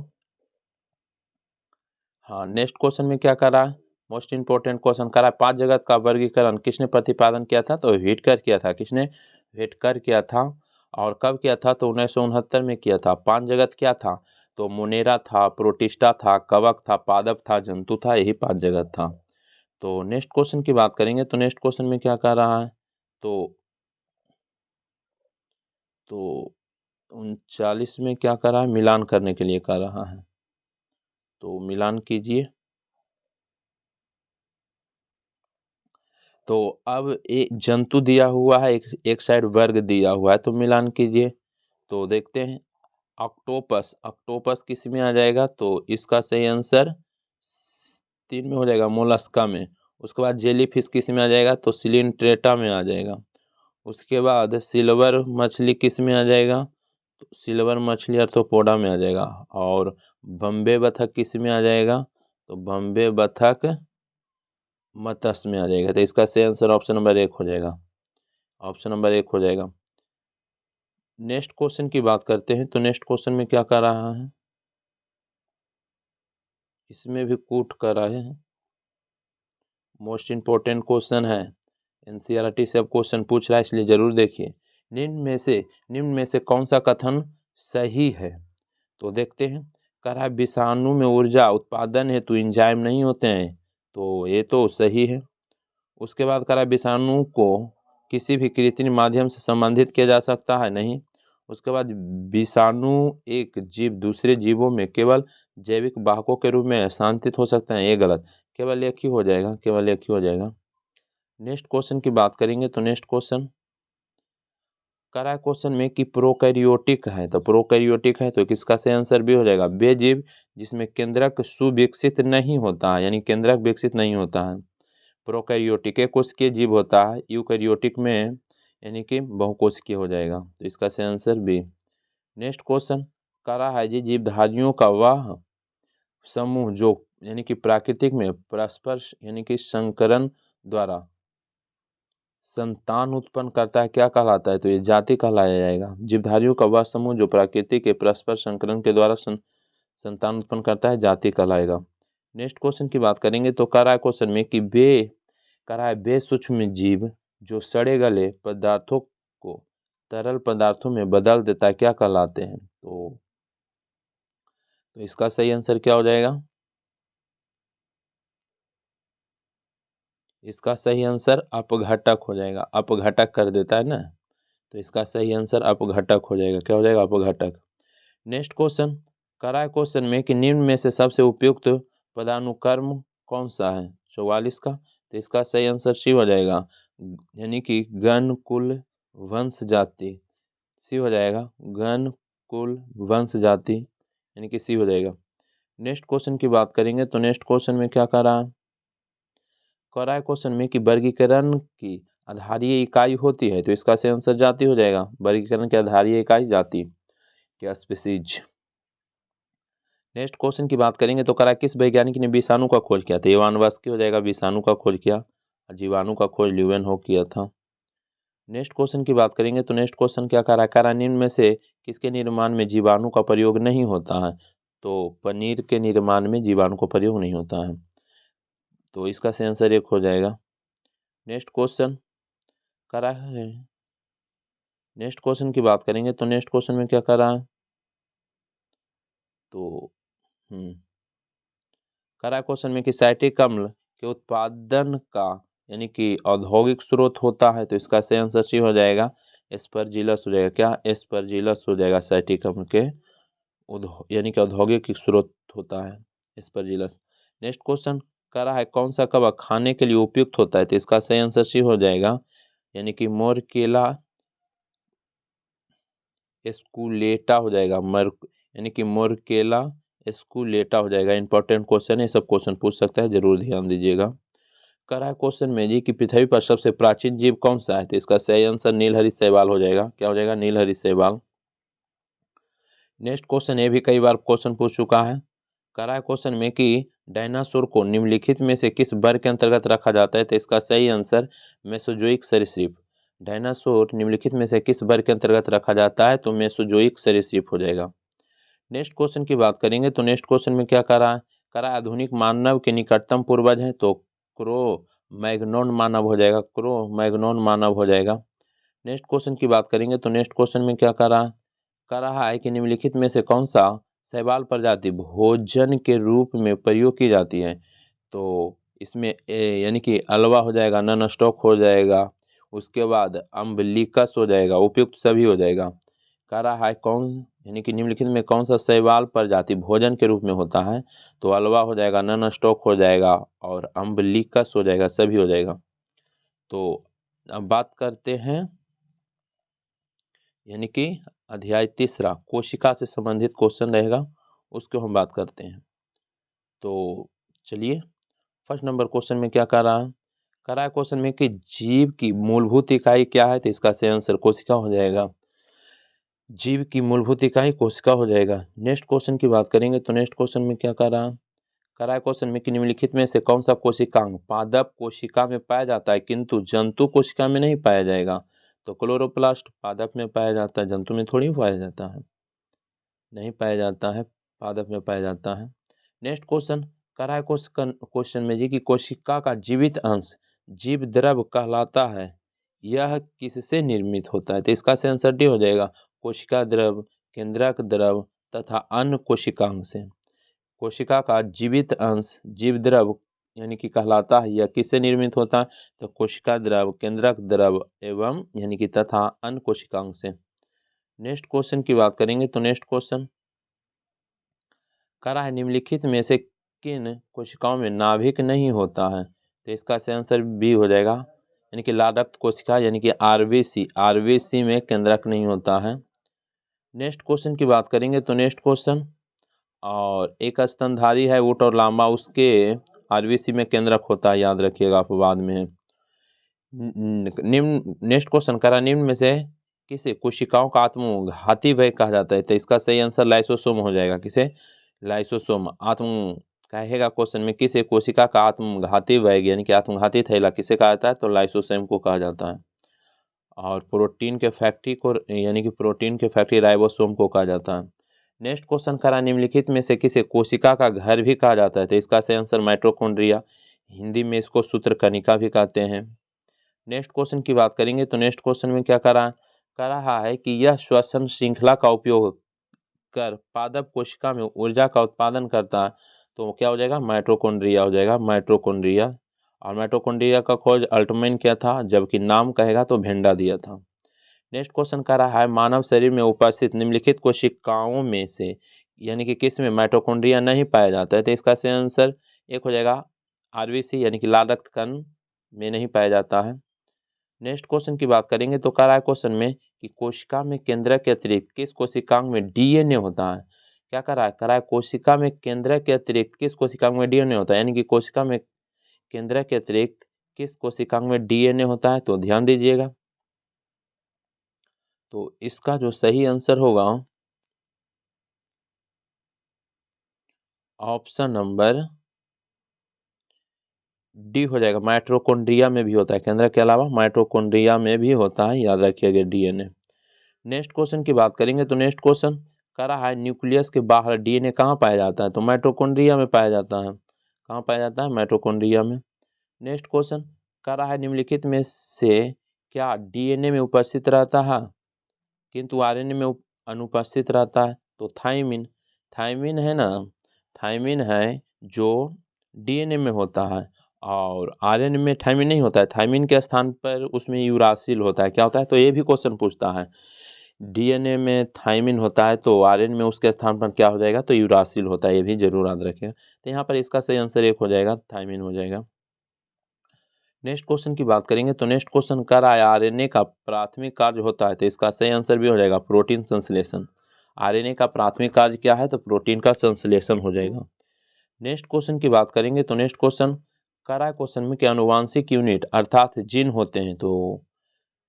हाँ, नेक्स्ट क्वेश्चन में क्या करा है, मोस्ट इंपोर्टेंट क्वेश्चन करा है, 5 जगत का वर्गीकरण किसने प्रतिपादन किया था, तो व्हिटकर किया था। किसने, व्हिटकर किया था। और कब किया था, तो 1969 में किया था। 5 जगत क्या था, तो मोनेरा था, प्रोटिस्टा था, कवक था, पादप था, जंतु था, यही 5 जगत था। तो नेक्स्ट क्वेश्चन की बात करेंगे तो नेक्स्ट क्वेश्चन में क्या कर रहा है, तो 39 में क्या कर रहा है, मिलान करने के लिए कर रहा है, तो मिलान कीजिए। तो अब एक जंतु दिया हुआ है, एक साइड वर्ग दिया हुआ है, तो मिलान कीजिए। तो देखते हैं, ऑक्टोपस, ऑक्टोपस किस में आ जाएगा, तो इसका सही आंसर 3 में हो जाएगा, मोलस्का में। उसके बाद जेलीफिश किस में आ जाएगा, तो सिलिंट्रेटा में आ जाएगा। उसके बाद सिल्वर मछली किस में आ जाएगा, तो सिल्वर मछली अर्थोपोडा में आ जाएगा। और बम्बे बतख किस में आ जाएगा, तो बम्बे बतख मत्स्य में आ जाएगा। तो इसका सही आंसर ऑप्शन नंबर 1 हो जाएगा, ऑप्शन नंबर 1 हो जाएगा। नेक्स्ट क्वेश्चन की बात करते हैं तो नेक्स्ट क्वेश्चन में क्या कर रहा है, इसमें भी कूट कर रहा है। मोस्ट इंपोर्टेंट क्वेश्चन है, एनसीईआरटी से अब क्वेश्चन पूछ रहा है, इसलिए जरूर देखिए। निम्न में से कौन सा कथन सही है, तो देखते हैं। कह रहा है विषाणु में ऊर्जा उत्पादन हेतु एंजाइम नहीं होते हैं, तो ये तो सही है। उसके बाद कह रहा है विषाणु को किसी भी कृत्रिम माध्यम से संबंधित किया जा सकता है, नहीं। उसके बाद विषाणु एक जीव दूसरे जीवों में केवल जैविक वाहकों के रूप में स्थानांतरित हो सकते हैं, ये गलत। केवल एक ही हो जाएगा, केवल एक ही हो जाएगा। नेक्स्ट क्वेश्चन की बात करेंगे तो नेक्स्ट क्वेश्चन करा है क्वेश्चन में कि प्रोकैरियोटिक है, तो प्रोकैरियोटिक है तो किसका सही आंसर भी हो जाएगा, वे जीव जिसमें केंद्रक सुविकसित नहीं होता है, यानी केंद्रक विकसित नहीं होता है। प्रोकैरियोटिक एक कोशिकीय जीव होता है, यूकैरियोटिक में यानी कि बहुकोशिकीय हो जाएगा, तो इसका सही आंसर बी। नेक्स्ट क्वेश्चन करा है जी जीवधारियों का वह समूह जो यानी कि प्राकृतिक में परस्पर यानी कि संकरण द्वारा संतान उत्पन्न करता है, क्या कहलाता है, तो ये जाति कहलाया जाएगा। जीवधारियों का वह समूह जो प्रकृति के परस्पर संकरण के द्वारा संतान उत्पन्न करता है, जाति कहलाएगा। नेक्स्ट क्वेश्चन की बात करेंगे तो कह रहा है क्वेश्चन में कि वे सूक्ष्म जीव जो सड़े गले पदार्थों को तरल पदार्थों में बदल देता है, क्या कहलाते हैं, तो इसका सही आंसर क्या हो जाएगा, इसका सही आंसर अपघटक हो जाएगा। अपघटक कर देता है ना, तो इसका सही आंसर अपघटक हो जाएगा। क्या हो जाएगा, अपघटक। नेक्स्ट क्वेश्चन करा है क्वेश्चन में कि निम्न में से सबसे उपयुक्त पदानुक्रम कौन सा है, 44 का, तो इसका सही आंसर सी हो जाएगा, यानी कि गण कुल वंश जाति, सी हो जाएगा, गण कुल वंश जाति, यानी कि सी हो जाएगा। नेक्स्ट क्वेश्चन की बात करेंगे तो नेक्स्ट क्वेश्चन में क्या कर रहा है, कह रहा है क्वेश्चन में कि वर्गीकरण की आधारीय इकाई होती है, तो इसका सही आंसर जाति हो जाएगा। वर्गीकरण की आधारीय इकाई जाति क्या स्पीसीज। नेक्स्ट क्वेश्चन की बात करेंगे तो करा किस वैज्ञानिक ने विषाणु का खोज किया था। इवान वास्की हो जाएगा, विषाणु का खोज किया। जीवाणु का खोज ल्यूवेन हो किया था। नेक्स्ट क्वेश्चन की बात करेंगे तो नेक्स्ट क्वेश्चन क्या करा है, निम्न में से किसके निर्माण में जीवाणु का प्रयोग नहीं होता है। तो पनीर के निर्माण में जीवाणु का प्रयोग नहीं होता है, तो इसका सही आंसर एक हो जाएगा। नेक्स्ट क्वेश्चन करा है, नेक्स्ट क्वेश्चन की बात करेंगे तो नेक्स्ट क्वेश्चन में क्या करा है, तो करा क्वेश्चन में कि साइट्रिक अम्ल के उत्पादन का यानी कि औद्योगिक स्रोत होता है, तो इसका सही आंसर सी हो जाएगा, एस्परजिलस हो जाएगा। क्या एस्परजिलस हो जाएगा, साइट्रिक अम्ल के यानी कि औद्योगिक स्रोत होता है एस्परजिलस। नेक्स्ट क्वेश्चन करा है कौन सा कवक खाने के लिए उपयुक्त होता है, तो इसका सही आंसर सी हो जाएगा, यानी कि मोरकेला एस्कुलेटा हो जाएगा। यानी कि मोरकेला एस्कुलेटा हो जाएगा। इंपॉर्टेंट क्वेश्चन है, सब क्वेश्चन पूछ सकता है, जरूर ध्यान दीजिएगा। कर रहा है क्वेश्चन में जी कि पृथ्वी पर सबसे प्राचीन जीव कौन सा है, तो इसका सही आंसर नीलहरी शैवाल हो जाएगा। क्या हो जाएगा, नीलहरी शैवाल। नेक्स्ट क्वेश्चन ये भी कई बार क्वेश्चन पूछ चुका है। कर रहा है क्वेश्चन में कि डायनासोर को निम्नलिखित में से किस वर्ग के अंतर्गत रखा जाता है, तो इसका सही आंसर मेसोजोइक सरीसृप। डायनासोर निम्नलिखित में से किस वर्ग के अंतर्गत रखा जाता है, तो मेसोजोइक सरीसृप हो जाएगा। नेक्स्ट क्वेश्चन की बात करेंगे तो नेक्स्ट क्वेश्चन में क्या करा है, करा आधुनिक मानव के निकटतम पूर्वज है, तो क्रो मैग्नोन मानव हो जाएगा। क्रो मैग्नोन मानव हो जाएगा। नेक्स्ट क्वेश्चन की बात करेंगे तो नेक्स्ट क्वेश्चन में क्या कर रहा है कि निम्नलिखित में से कौन सा शैवाल प्रजाति भोजन के रूप में प्रयोग की जाती है, तो इसमें यानी कि अलवा हो जाएगा, नन स्टॉक हो जाएगा, उसके बाद अम्बलिकस हो जाएगा, उपयुक्त सभी हो जाएगा। कह रहा है कौन यानी कि निम्नलिखित में कौन सा शैवाल प्रजाति भोजन के रूप में होता है, तो अलवा हो जाएगा, नन स्टॉक हो जाएगा और अम्बलिकस हो जाएगा, सभी हो जाएगा। तो अब बात करते हैं यानी कि अध्याय तीसरा कोशिका से संबंधित क्वेश्चन रहेगा, उसको हम बात करते हैं। तो चलिए फर्स्ट नंबर क्वेश्चन में क्या कर रहा है क्वेश्चन में कि जीव की मूलभूत इकाई क्या है, तो इसका सही आंसर कोशिका हो जाएगा। जीव की मूलभूत इकाई कोशिका हो जाएगा। नेक्स्ट क्वेश्चन की बात करेंगे तो नेक्स्ट क्वेश्चन में क्या कर रहा है क्वेश्चन में कि निम्नलिखित में से कौन सा कोशिकांग पादप कोशिका में पाया जाता है किंतु जंतु कोशिका में नहीं पाया जाएगा, तो क्लोरोप्लास्ट पादप में पाया जाता है, जंतु में थोड़ी पाया जाता है, नहीं पाया जाता है, पादप में पाया जाता है। नेक्स्ट क्वेश्चन कर रहा है क्वेश्चन में जी कि कोशिका का जीवित अंश जीव द्रव कहलाता है, यह किससे निर्मित होता है, तो इसका सही आंसर डी हो जाएगा, कोशिका द्रव, केंद्रक द्रव तथा अन्य कोशिकांग से। कोशिका का जीवित अंश जीव द्रव यानी कि कहलाता है, यह किससे निर्मित होता है, तो कोशिका द्रव, केंद्रक द्रव एवं यानी कि तथा अन्य कोशिकांग से। नेक्स्ट क्वेश्चन की बात करेंगे तो नेक्स्ट क्वेश्चन करा है निम्नलिखित में से किन कोशिकाओं में नाभिक नहीं होता है, तो इसका सही आंसर बी हो जाएगा, यानी कि लाल रक्त कोशिका यानी कि आरबीसी में केंद्रक नहीं होता है। नेक्स्ट क्वेश्चन की बात करेंगे तो नेक्स्ट क्वेश्चन और एक स्तनधारी है ऊँट और लामा, उसके आरबीसी में केंद्रक होता है, याद रखिएगा आप बाद में। निम्न नेक्स्ट क्वेश्चन करा निम्न में से किसे कोशिकाओं का आत्मघाती वय कहा जाता है, तो इसका सही आंसर लाइसोसोम हो जाएगा। किसे, लाइसोसोम। आत्म कहेगा क्वेश्चन में किसे कोशिका का आत्मघाती वय यानी कि आत्मघाती थैला किसे कहा जाता है, तो लाइसोसोम को कहा जाता है। और प्रोटीन के फैक्ट्री को यानी कि प्रोटीन के फैक्ट्री राइबोसोम को कहा जाता है। नेक्स्ट क्वेश्चन करा निम्नलिखित में से किसे कोशिका का घर भी कहा जाता है, तो इसका सही आंसर माइटोकॉन्ड्रिया, हिंदी में इसको सूत्रकणिका भी कहते हैं। नेक्स्ट क्वेश्चन की बात करेंगे तो नेक्स्ट क्वेश्चन में क्या कर रहा है कि यह श्वसन श्रृंखला का उपयोग कर पादप कोशिका में ऊर्जा का उत्पादन करता है, तो क्या हो जाएगा, माइटोकॉन्ड्रिया हो जाएगा, माइटोकॉन्ड्रिया। और माइटोकॉन्ड्रिया का खोज अल्टमैन किया था, जबकि नाम कहेगा तो भेंडा दिया था। नेक्स्ट क्वेश्चन कर रहा है मानव शरीर में उपस्थित निम्नलिखित कोशिकाओं में से यानी कि किस में माइटोकॉन्ड्रिया नहीं पाया जाता है, तो इसका सही आंसर एक हो जाएगा, आरबीसी यानी कि लाल रक्त कण में नहीं पाया जाता है। नेक्स्ट क्वेश्चन की बात करेंगे तो कह रहा है क्वेश्चन में कि कोशिका में केंद्रक के अतिरिक्त किस कोशिकांग में डीएनए होता है। क्या कर रहा है कोशिका में केंद्रक के अतिरिक्त किस कोशिकांग में डीएनए होता है, यानी कि कोशिका में केंद्रक के अतिरिक्त किस कोशिकांग में डीएनए होता है? तो ध्यान दीजिएगा, तो इसका जो सही आंसर होगा ऑप्शन नंबर डी हो जाएगा। माइटोकॉन्ड्रिया में भी होता है, केंद्रक के अलावा माइटोकॉन्ड्रिया में भी होता है, याद रखिएगा डीएनए। नेक्स्ट क्वेश्चन की बात करेंगे तो नेक्स्ट क्वेश्चन कह रहा है न्यूक्लियस के बाहर डीएनए कहाँ पाया जाता है? तो माइटोकॉन्ड्रिया में पाया जाता है। कहाँ पाया जाता है? माइटोकॉन्ड्रिया में। नेक्स्ट क्वेश्चन कह रहा है निम्नलिखित में से क्या डीएनए में उपस्थित रहता है किंतु आरएनए में अनुपस्थित रहता है? तो थायमिन। थायमिन है ना, थायमिन है जो डीएनए में होता है और आरएनए में थायमिन नहीं होता है। थायमिन के स्थान पर उसमें यूरासिल होता है। क्या होता है? तो ये भी क्वेश्चन पूछता है, डीएनए में थायमिन होता है तो आरएनए में उसके स्थान पर क्या हो जाएगा? तो यूरासिल होता है। ये भी जरूर याद रखें। तो यहाँ पर इसका सही आंसर एक हो जाएगा, थायमिन हो जाएगा। नेक्स्ट क्वेश्चन की बात करेंगे तो नेक्स्ट क्वेश्चन कर रहा है आरएनए का प्राथमिक कार्य होता है, तो इसका सही आंसर भी हो जाएगा प्रोटीन संश्लेषण। आरएनए का प्राथमिक कार्य क्या है? तो प्रोटीन का संश्लेषण हो जाएगा। नेक्स्ट क्वेश्चन की बात करेंगे तो नेक्स्ट क्वेश्चन कर रहा है क्वेश्चन में कि आनुवांशिक यूनिट अर्थात जीन होते हैं, तो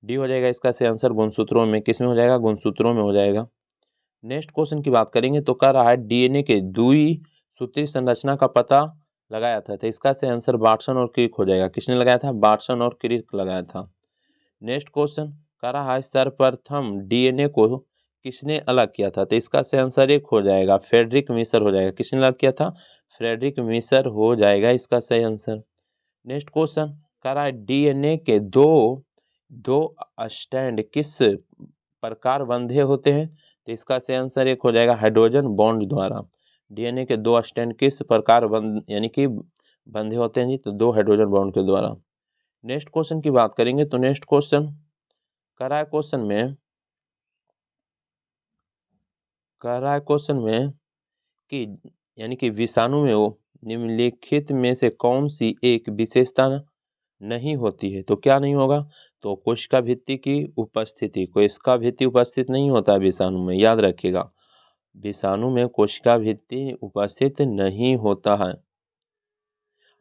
डी हो जाएगा इसका सही आंसर। गुणसूत्रों में, किस में हो जाएगा? गुणसूत्रों में हो जाएगा। नेक्स्ट क्वेश्चन की बात करेंगे तो कह रहा है डीएनए के द्विसूत्री संरचना का पता लगाया था, तो इसका सही आंसर वाटसन और क्रिक हो जाएगा। किसने लगाया था? वाटसन और क्रिक लगाया था। नेक्स्ट क्वेश्चन कह रहा है सर्वप्रथम डीएनए को किसने अलग किया था? तो इसका सही आंसर एक हो जाएगा, फ्रेडरिक मिशर हो जाएगा। किसने अलग किया था? फ्रेडरिक मिशर हो जाएगा इसका सही आंसर। नेक्स्ट क्वेश्चन कह रहा है डीएनए के दो स्टैंड किस प्रकार बंधे होते हैं? तो इसका सही आंसर एक हो जाएगा, हाइड्रोजन बॉन्ड द्वारा। डीएनए के दो स्टैंड किस प्रकार यानी कि बंधे होते हैं जी? तो दो हाइड्रोजन बॉन्ड के द्वारा। नेक्स्ट क्वेश्चन की बात करेंगे तो नेक्स्ट क्वेश्चन कह रहा है क्वेश्चन में कि यानी कि विषाणु में वो निम्नलिखित में से कौन सी एक विशेषता नहीं होती है? तो क्या नहीं होगा? तो कोशिका भित्ति की उपस्थिति। कोशिका भित्ति उपस्थित नहीं होता है विषाणु में, याद रखिएगा। विषाणु में कोशिका भित्ति उपस्थित नहीं होता है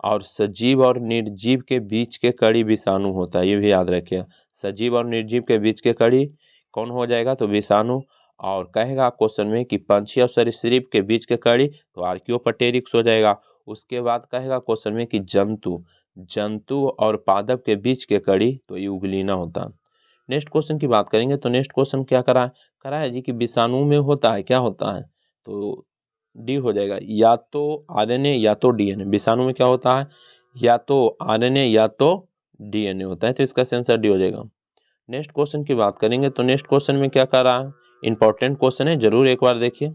और सजीव और निर्जीव के बीच के कड़ी विषाणु होता है, ये भी याद रखिएगा। सजीव और निर्जीव के बीच के कड़ी कौन हो जाएगा? तो विषाणु। और कहेगा क्वेश्चन में कि पंछी और सरीसृप के बीच के कड़ी, तो आर्कियोपटेरिक्स हो जाएगा। उसके बाद कहेगा क्वेश्चन में कि जंतु और पादप के बीच के कड़ी, तो यूग्लिना होता है। नेक्स्ट क्वेश्चन की बात करेंगे तो नेक्स्ट क्वेश्चन क्या करा है जी कि विषाणु में होता है, क्या होता है? तो डी हो जाएगा, या तो आरएनए या तो डीएनए। विषाणु में क्या होता है? या तो आरएनए या तो डीएनए होता है, तो इसका आंसर डी हो जाएगा। नेक्स्ट क्वेश्चन की बात करेंगे तो नेक्स्ट क्वेश्चन में क्या कर रहा है? इंपॉर्टेंट क्वेश्चन है, जरूर एक बार देखिए।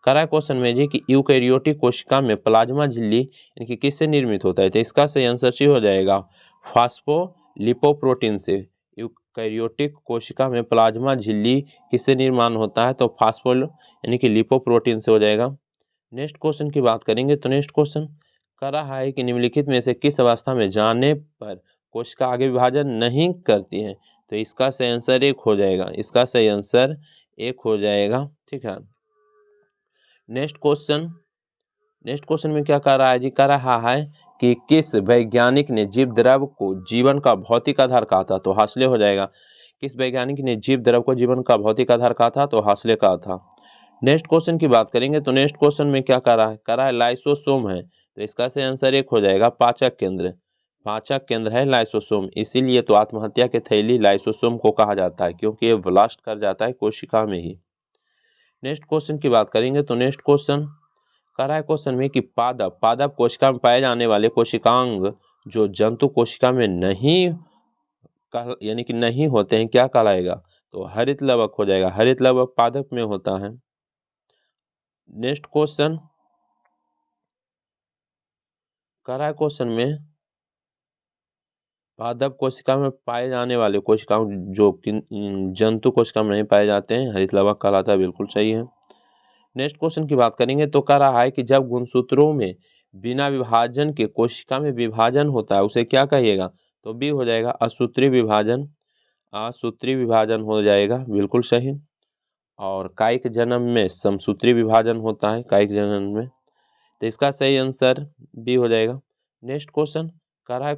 कर रहा है क्वेश्चन में जी कि यूकैरियोटिक कोशिका में प्लाज्मा झिल्ली यानी कि किससे निर्मित होता है? तो इसका सही आंसर सी हो जाएगा, फास्फोलिपोप्रोटीन से। यूकैरियोटिक कोशिका में प्लाज्मा झिल्ली किससे निर्माण होता है? तो फास्फोल यानी कि लिपोप्रोटीन से हो जाएगा। नेक्स्ट क्वेश्चन की बात करेंगे तो नेक्स्ट क्वेश्चन कर रहा है कि निम्नलिखित में से किस अवस्था में जाने पर कोशिका आगे विभाजन नहीं करती है? तो इसका सही आंसर एक हो जाएगा, इसका सही आंसर एक हो जाएगा, ठीक है। नेक्स्ट क्वेश्चन में क्या कर रहा है जी? कर रहा है कि किस वैज्ञानिक ने जीव द्रव को जीवन का भौतिक आधार कहा था? तो हासले हो जाएगा। किस वैज्ञानिक ने जीव द्रव को जीवन का भौतिक आधार कहा था? तो हासले कहा था। नेक्स्ट क्वेश्चन की बात करेंगे तो नेक्स्ट क्वेश्चन में क्या कर रहा है लाइसोसोम है, तो इसका सही आंसर एक हो जाएगा, पाचक केंद्र। पाचक केंद्र है लाइसोसोम, इसीलिए तो आत्महत्या की थैली लाइसोसोम को कहा जाता है, क्योंकि ये ब्लास्ट कर जाता है कोशिका में ही। नेक्स्ट क्वेश्चन की बात करेंगे तो नेक्स्ट क्वेश्चन कर रहा है क्वेश्चन में कि पादप कोशिका में पाए जाने वाले कोशिकांग जो जंतु कोशिका में नहीं यानी कि नहीं होते हैं, क्या कहलाएगा? तो हरित लवक हो जाएगा। हरित लवक पादप में होता है। नेक्स्ट क्वेश्चन कर रहा है क्वेश्चन में पादप कोशिका में पाए जाने वाले कोशिकाओं जो जंतु कोशिका में नहीं पाए जाते हैं, हरित लवक कहलाता है, बिल्कुल सही है। नेक्स्ट क्वेश्चन की बात करेंगे तो कह रहा है कि जब गुणसूत्रों में बिना विभाजन के कोशिका में विभाजन होता है उसे क्या कहिएगा? तो बी हो जाएगा, असूत्री विभाजन। असूत्री विभाजन हो जाएगा, बिल्कुल सही। और कायिक जन्म में समसूत्री विभाजन होता है, कायिक जन्म में, तो इसका सही आंसर बी हो जाएगा। नेक्स्ट क्वेश्चन कह रहा है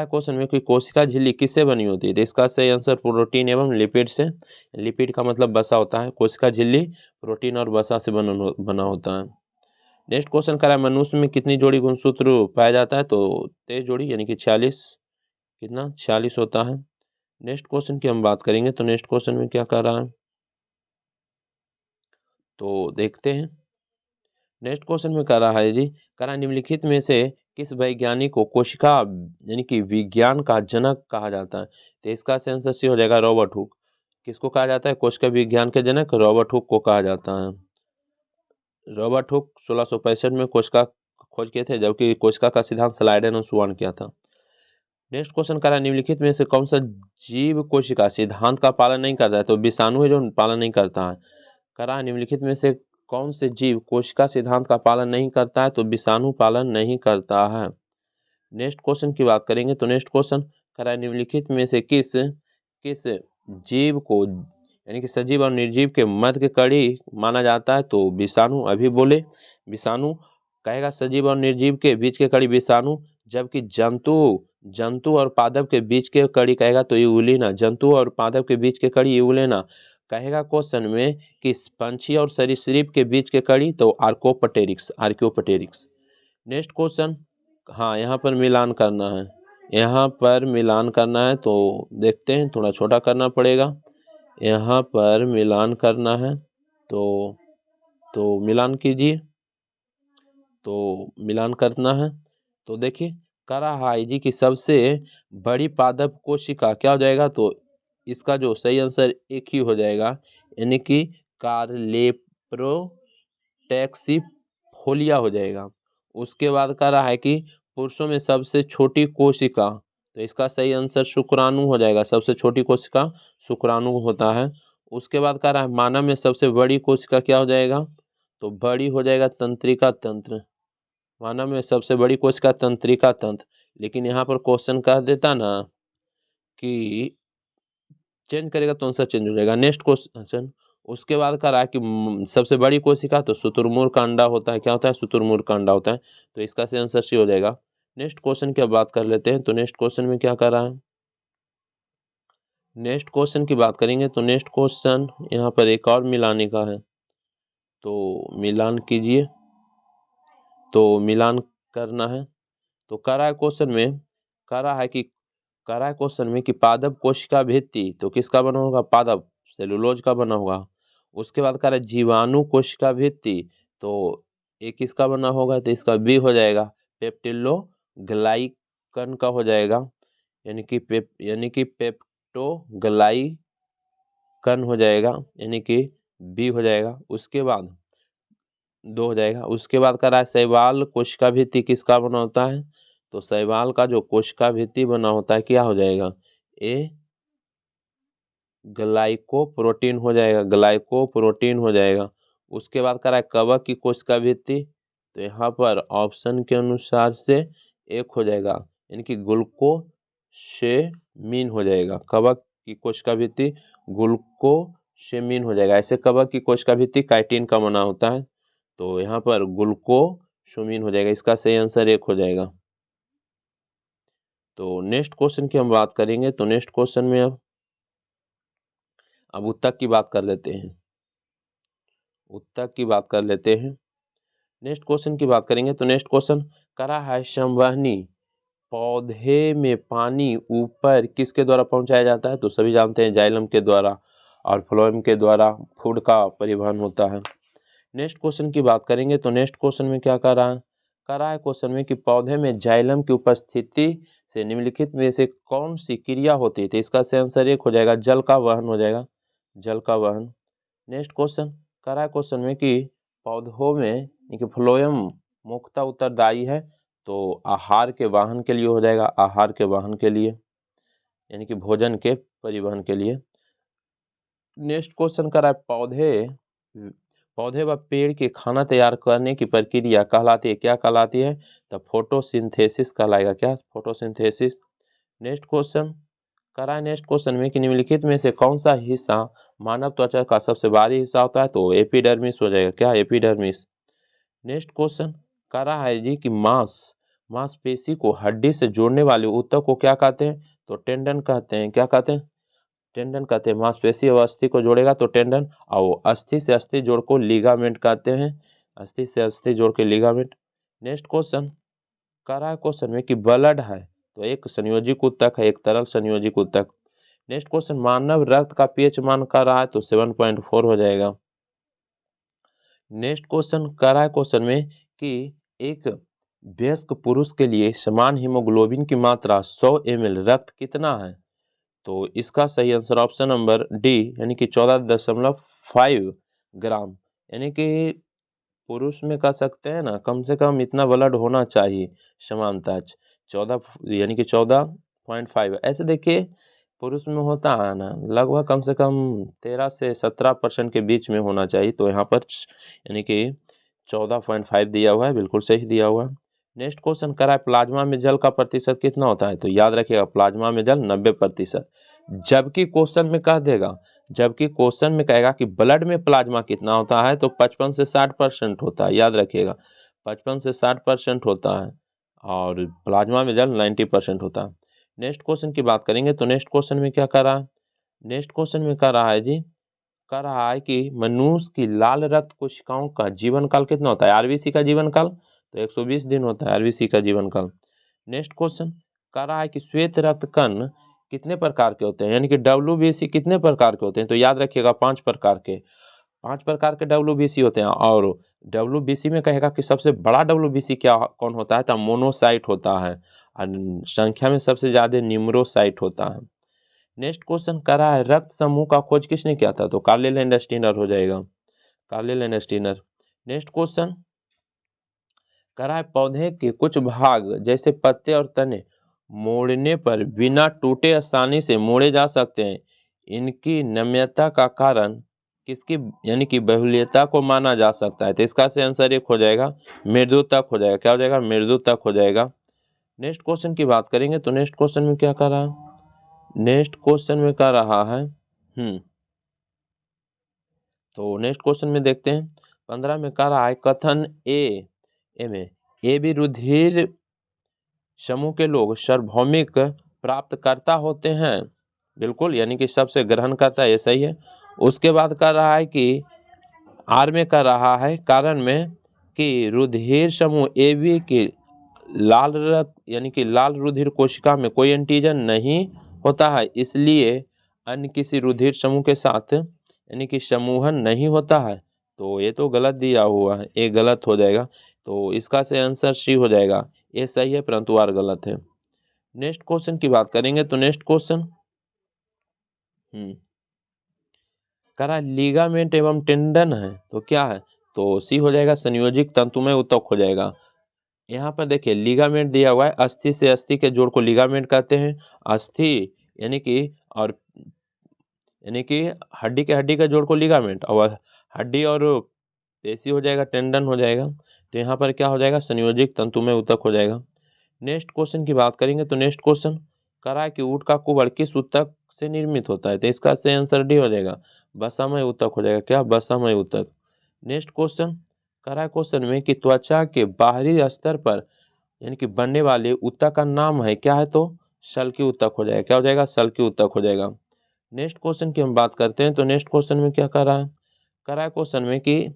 क्वेश्चन में कि कोशिका झिल्ली किससे बनी होती है, तो इसका सही आंसर प्रोटीन एवं लिपिड से। लिपिड का मतलब वसा होता है, कोशिका झिल्ली प्रोटीन और वसा से बना होता है। नेक्स्ट क्वेश्चन कह रहा है मनुष्य में कितनी जोड़ी गुणसूत्र पाया जाता है, तो 23 जोड़ी यानी कि 46, कितना 46 होता है। नेक्स्ट क्वेश्चन की हम बात करेंगे, तो नेक्स्ट क्वेश्चन में क्या कर रहा है, तो देखते हैं। नेक्स्ट क्वेश्चन में कह रहा है जी, कह रहा है निम्नलिखित में से किस वैज्ञानिक को कोशिका यानी कि विज्ञान का जनक कहा जाता है, तो इसका आंसर सी हो जाएगा रॉबर्ट हुक। किसको कहा जाता है, कोशिका विज्ञान के जनक रॉबर्ट हुक को कहा जाता है। रॉबर्ट हुक 1665 में कोशिका खोज किए थे, जबकि कोशिका का सिद्धांत स्लाइडेन और सुवान किया था। नेक्स्ट क्वेश्चन कह रहा है निम्नलिखित में से कौन सा जीव कोशिका सिद्धांत का पालन नहीं करता है, तो विषाणु है जो पालन नहीं करता है। कह रहा है निम्नलिखित में से कौन से जीव कोशिका सिद्धांत का पालन नहीं करता है, तो विषाणु पालन नहीं करता है। नेक्स्ट क्वेश्चन की बात करेंगे, तो नेक्स्ट क्वेश्चन कह रहा है निम्नलिखित में से किस जीव को यानी कि सजीव और निर्जीव के मध्य के कड़ी माना जाता है, तो विषाणु। अभी बोले विषाणु, कहेगा सजीव और निर्जीव के बीच के कड़ी विषाणु, जबकि जंतु और पादप के बीच के कड़ी कहेगा तो यूलिना। जंतु और पादप के बीच के कड़ी यूलिना कहेगा क्वेश्चन में कि पंछी और सरीसृप के बीच के कड़ी तो आर्कोपटेरिक्स। नेक्स्ट क्वेश्चन, हाँ यहाँ पर मिलान करना है, तो देखते हैं, थोड़ा छोटा करना पड़ेगा। यहाँ पर मिलान करना है, तो मिलान कीजिए, तो मिलान करना है। तो देखिए कह रहा है जी कि सबसे बड़ी पादप कोशिका क्या हो जाएगा, तो इसका जो सही आंसर एक ही हो जाएगा, यानी कि कार्लेप्रोटैक्सीफोलिया हो जाएगा। उसके बाद कह रहा है कि पुरुषों में सबसे छोटी कोशिका, तो इसका सही आंसर शुक्राणु हो जाएगा। सबसे छोटी कोशिका शुक्राणु होता है। उसके बाद कह रहा है मानव में सबसे बड़ी कोशिका क्या हो जाएगा, तो बड़ी हो जाएगा तंत्रिका तंत्र। मानव में सबसे बड़ी कोशिका तंत्रिका तंत्र। लेकिन यहाँ पर क्वेश्चन कह देता ना कि चेंज करेगा तो आंसर चेंज हो जाएगा। नेक्स्ट क्वेश्चन, उसके बाद कह रहा है कि सबसे बड़ी कोशिका तो शुतुरमुर्ग का अंडा होता है। क्या होता है, शुतुरमुर्ग का अंडा होता है। तो इसका सही आंसर सी हो जाएगा। नेक्स्ट क्वेश्चन की बात कर लेते हैं, तो नेक्स्ट क्वेश्चन में क्या कर रहा है, नेक्स्ट क्वेश्चन की बात करेंगे, तो नेक्स्ट क्वेश्चन यहाँ पर एक और मिलाने का है, तो मिलान कीजिए, तो मिलान करना है। तो कह रहा है क्वेश्चन में कि पादप कोशिका भित्ति तो किसका बना होगा, पादप सेलुलोज का बना होगा। उसके बाद कह रहा है जीवाणु कोशिका भित्ति, तो एक किसका बना होगा, तो इसका बी हो जाएगा, पेप्टिलोग्लाइकन का हो जाएगा, यानी कि पेप्टोग्लाइकन हो जाएगा, यानी कि बी हो जाएगा। उसके बाद 2 हो जाएगा। उसके बाद कह रहा है शैवाल कोशिका भित्ति किसका बना होता है, तो शैवाल का जो कोशिका भित्ति बना होता है क्या हो जाएगा, ए ग्लाइकोप्रोटीन हो जाएगा। उसके बाद कह रहा है कवक की कोशिका भित्ति, तो यहाँ पर ऑप्शन के अनुसार से एक हो जाएगा, यानी कि ग्लूकोसेमीन हो जाएगा। कवक की कोशिका भित्ति ग्लूकोसेमीन हो जाएगा। ऐसे कवक की कोशिका भित्ति काइटिन का बना होता है, तो यहाँ पर ग्लूकोसमीन हो जाएगा। इसका सही आंसर एक हो जाएगा। तो नेक्स्ट क्वेश्चन की हम बात करेंगे, तो नेक्स्ट क्वेश्चन में अब उत्तक की बात कर लेते हैं। नेक्स्ट क्वेश्चन की बात करेंगे, तो नेक्स्ट क्वेश्चन कह रहा है संवहनी पौधे में पानी ऊपर किसके द्वारा पहुंचाया जाता है, तो सभी जानते हैं जाइलम के द्वारा और फ्लोएम के द्वारा फूड का परिवहन होता है। नेक्स्ट क्वेश्चन की बात करेंगे, तो नेक्स्ट क्वेश्चन में क्या कर रहा है क्वेश्चन में कि पौधे में जाइलम की उपस्थिति से निम्नलिखित में से कौन सी क्रिया होती है, तो इसका सही आंसर एक हो जाएगा, जल का वहन हो जाएगा, जल का वहन। नेक्स्ट क्वेश्चन कह रहा है क्वेश्चन में कि पौधों में फ्लोएम मुख्यतः उत्तरदायी है, तो आहार के वाहन के लिए हो जाएगा, आहार के वाहन के लिए, यानी कि भोजन के परिवहन के लिए। नेक्स्ट क्वेश्चन कर रहा है पौधे व पेड़ के खाना तैयार करने की प्रक्रिया कहलाती है, क्या कहलाती है, तो फोटोसिंथेसिस कहलाएगा। क्या, फोटोसिंथेसिस। नेक्स्ट क्वेश्चन कर रहा है नेक्स्ट क्वेश्चन में कि निम्नलिखित में से कौन सा हिस्सा मानव त्वचा का सबसे भारी हिस्सा होता है, तो एपिडर्मिस हो जाएगा। क्या, एपिडर्मिस। नेक्स्ट क्वेश्चन कह रहा है जी कि मांसपेशी को हड्डी से जोड़ने वाले ऊतक को क्या कहते हैं? तो टेंडन कहते हैं। क्या कहते हैं? टेंडन कहते हैं। मांसपेशी और अस्थि को जोड़ेगा तो टेंडन, और अस्थि से अस्थि जोड़ को लिगामेंट कहते हैं। अस्थि से अस्थि जोड़ के लिगामेंट। नेक्स्ट क्वेश्चन कह रहा है क्वेश्चन में कि ब्लड है तो एक संयोजिक ऊतक है, एक तरल संयोजिक ऊतक। नेक्स्ट क्वेश्चन मानव रक्त का पीएच मान कर रहा है तो 7.4 हो जाएगा। नेक्स्ट क्वेश्चन कह रहा है क्वेश्चन में कि एक वयस्क पुरुष के लिए समान हीमोग्लोबिन की मात्रा 100 ml रक्त कितना है? तो इसका सही आंसर ऑप्शन नंबर डी यानी कि 14.5 ग्राम, यानी कि पुरुष में कह सकते हैं ना कम से कम इतना ब्लड होना चाहिए समानता 14 यानी कि 14.5। ऐसे देखिए पुरुष में होता है ना लगभग कम से कम 13 से 17% के बीच में होना चाहिए, तो यहाँ पर यानी कि 14.5 दिया हुआ है, बिल्कुल सही दिया हुआ है। नेक्स्ट क्वेश्चन करा है प्लाज्मा में जल का प्रतिशत कितना होता है? तो याद रखिएगा प्लाज्मा में जल 90%। जबकि क्वेश्चन में कहेगा कि ब्लड में प्लाज्मा कितना होता है तो 55 से 60% होता है। याद रखिएगा 55 से 60% होता है और प्लाज्मा में जल 90% होता है। नेक्स्ट क्वेश्चन की बात करेंगे तो नेक्स्ट क्वेश्चन में क्या कर रहा है? नेक्स्ट क्वेश्चन में कर रहा है जी, कह रहा है कि मनुष्य की लाल रक्त कोशिकाओं का जीवन काल कितना होता है? आरबीसी का जीवन काल तो 120 दिन होता है आरबीसी का जीवन काल। नेक्स्ट क्वेश्चन कह रहा है कि श्वेत रक्त कण कितने प्रकार के होते हैं, यानी कि डब्ल्यूबीसी कितने प्रकार के होते हैं? तो याद रखिएगा 5 प्रकार के डब्ल्यूबीसी होते हैं। और डब्ल्यूबीसी में कहेगा कि सबसे बड़ा डब्ल्यूबीसी कौन होता है? तो मोनोसाइट होता है और संख्या में सबसे ज्यादा न्यूमरोसाइट होता है। नेक्स्ट क्वेश्चन कर रहा है रक्त समूह का खोज किसने किया था? तो कार्ल लैंडस्टीनर हो जाएगा, कार्ल लैंडस्टीनर। नेक्स्ट क्वेश्चन कर रहा है पौधे के कुछ भाग जैसे पत्ते और तने मोड़ने पर बिना टूटे आसानी से मोड़े जा सकते हैं, इनकी नम्यता का कारण किसकी यानी कि बहुल्यता को माना जा सकता है? तो इसका से आंसर एक हो जाएगा मृदुतक हो जाएगा। क्या हो जाएगा? मृदुतक हो जाएगा। नेक्स्ट क्वेश्चन की बात करेंगे तो नेक्स्ट क्वेश्चन में क्या कर रहा है? नेक्स्ट क्वेश्चन में कर रहा है तो नेक्स्ट क्वेश्चन में देखते हैं 15 में कह रहा है कथन ए बी रुधिर समूह के लोग सार्वभौमिक प्राप्तकर्ता होते हैं, बिल्कुल यानी कि सबसे ग्रहण करता है, ये सही है। उसके बाद कर रहा है कि आर में कर रहा है कारण में कि रुधिर समूह ए बी की लाल रक्त यानी कि लाल रुधिर कोशिका में कोई एंटीजन नहीं होता है, इसलिए अन्य किसी रुधिर समूह के साथ यानी कि समूहन नहीं होता है। तो ये तो गलत दिया हुआ है, ये गलत हो जाएगा। तो इसका से आंसर सी हो जाएगा, ये सही है परंतु आर गलत है। नेक्स्ट क्वेश्चन की बात करेंगे तो नेक्स्ट क्वेश्चन करा लिगामेंट एवं टेंडन है तो क्या है? तो सी हो जाएगा संयोजिक तंतुमय ऊतक हो जाएगा। यहाँ पर देखिए लिगामेंट दिया हुआ है, अस्थि से अस्थि के जोड़ को लिगामेंट कहते हैं। अस्थि यानी कि और यानी कि हड्डी के हड्डी का जोड़ को लिगामेंट, और हड्डी और पेशी हो जाएगा टेंडन हो जाएगा। तो यहाँ पर क्या हो जाएगा? संयोजिक तंतुमय ऊतक हो जाएगा। नेक्स्ट क्वेश्चन की बात करेंगे तो नेक्स्ट क्वेश्चन करा है कि ऊँट का कुबड़ किस ऊतक से निर्मित होता है? तो इसका से आंसर डी हो जाएगा, वसामय ऊतक हो जाएगा। क्या? वसामय ऊतक। नेक्स्ट क्वेश्चन करा है क्वेश्चन में कि त्वचा के बाहरी स्तर पर यानी कि बनने वाले ऊतक का नाम है क्या है? तो शल्की ऊतक हो जाएगा। क्या हो जाएगा? शल्की ऊतक हो जाएगा। नेक्स्ट क्वेश्चन की हम बात करते हैं तो नेक्स्ट क्वेश्चन में क्या कर रहा है क्वेश्चन में कि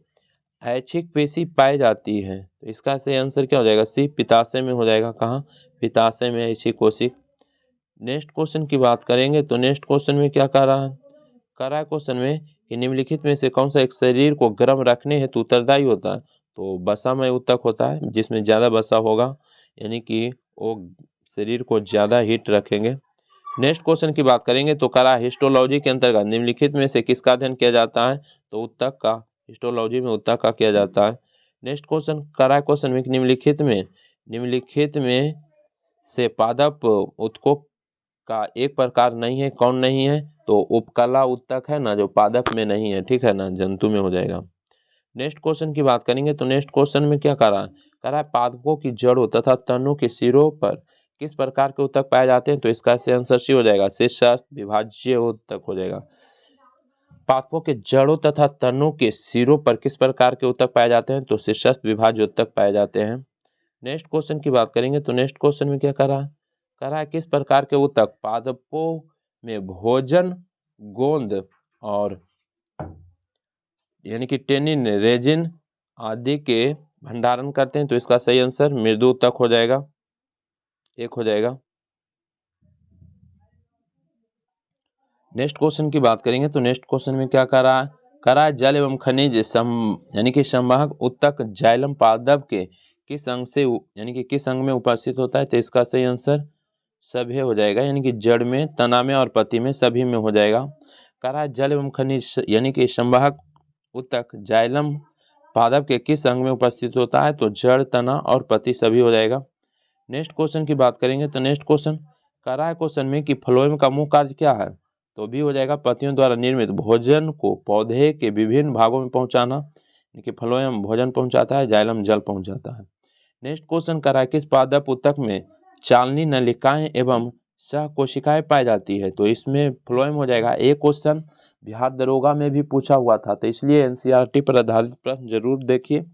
ऐच्छिक पेशी पाई जाती है, तो इसका सही आंसर क्या हो जाएगा? सी पित्ताशय में हो जाएगा। कहाँ? पित्ताशय में ऐच्छिक कोशिक। नेक्स्ट क्वेश्चन की बात करेंगे तो नेक्स्ट क्वेश्चन में क्या कर रहा है क्वेश्चन में कि निम्नलिखित में से कौन सा एक शरीर को गर्म रखने हेतु उत्तरदायी होता है? तो वसामय ऊतक होता है, जिसमें ज्यादा वसा होगा यानी कि वो शरीर को ज्यादा हीट रखेंगे। नेक्स्ट क्वेश्चन की बात करेंगे तो करा हिस्टोलॉजी के अंतर्गत निम्नलिखित में से किसका अध्ययन किया जाता है? तो ऊतक का, हिस्टोलॉजी में ऊतक का किया जाता है। नेक्स्ट क्वेश्चन करा क्वेश्चन में निम्नलिखित में से पादप ऊतकों का एक प्रकार नहीं है, कौन नहीं है? तो उपकला ऊतक है ना जो पादप में नहीं है, ठीक है ना, जंतु में हो जाएगा। नेक्स्ट क्वेश्चन की बात करेंगे तो नेक्स्ट क्वेश्चन में क्या करा है पादपों की जड़ों तथा तनों के सिरों पर किस प्रकार के ऊतक पाए जाते हैं? तो इसका आंसर सी हो जाएगा, शीर्षस्थ विभाज्य ऊतक हो जाएगा। पादपों के जड़ों तथा तनों के सिरों पर किस प्रकार के ऊतक पाए जाते हैं? तो शीर्षस्थ विभाज्य ऊतक पाए जाते हैं। नेक्स्ट क्वेश्चन की बात करेंगे तो नेक्स्ट क्वेश्चन में क्या करा है किस प्रकार के ऊतक पादपों में भोजन, गोंद और यानी कि टेनिन, रेजिन आदि के भंडारण करते हैं? तो इसका सही आंसर मृदु ऊतक हो जाएगा, एक हो जाएगा। नेक्स्ट क्वेश्चन की बात करेंगे तो नेक्स्ट क्वेश्चन में क्या करा है जल एवं खनिज यानी कि संवाहक ऊतक जाइलम पादप के किस अंग से यानी कि किस अंग में उपस्थित होता है? तो इसका सही आंसर सभी हो जाएगा, यानी कि जड़ में, तना में और पत्ती में, सभी में हो जाएगा। करा जल एवं खनिज यानी कि संवाहक ऊतक जाइलम पादप के किस अंग में उपस्थित होता है? तो जड़, तना और पत्ती सभी हो जाएगा। नेक्स्ट क्वेश्चन की बात करेंगे तो नेक्स्ट क्वेश्चन करा है क्वेश्चन में कि फ्लोएम का मुख्य कार्य क्या है? तो भी हो जाएगा पत्तियों द्वारा निर्मित भोजन को पौधे के विभिन्न भागों में पहुंचाना, यानी कि फ्लोएम भोजन पहुंचाता है, जाइलम जल पहुंचाता है। नेक्स्ट क्वेश्चन करा है किस पादप ऊतक में चालनी नलिकाएं एवं सहकोशिकाएं पाई जाती है? तो इसमें फ्लोएम हो जाएगा। एक क्वेश्चन बिहार दरोगा में भी पूछा हुआ था, तो इसलिए एनसीईआरटी पर आधारित प्रश्न जरूर देखिए।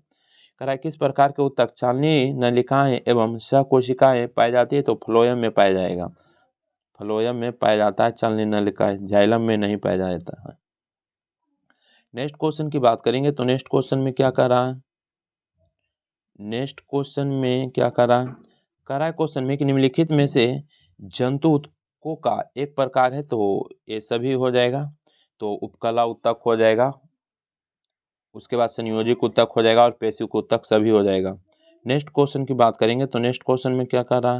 करा किस प्रकार के ऊतक चालनी नलिकाएं एवं सहकोशिकाएं पाई जाती है? तो फ्लोएम में पाया जाएगा, फ्लोएम में पाया जाता है चालनी नलिकाएं, जाइलम में नहीं पाया जाता है। नेक्स्ट क्वेश्चन की बात करेंगे तो नेक्स्ट क्वेश्चन में क्या कर रहा है? नेक्स्ट क्वेश्चन में क्या करा है क्वेश्चन में कि निम्नलिखित में से जंतु ऊतकों का एक प्रकार है? तो ये सभी हो जाएगा, तो उपकला ऊतक हो जाएगा, उसके बाद संयोजिक ऊतक हो जाएगा और पेशिक ऊतक सभी हो जाएगा। नेक्स्ट क्वेश्चन की बात करेंगे तो नेक्स्ट क्वेश्चन में क्या कर रहा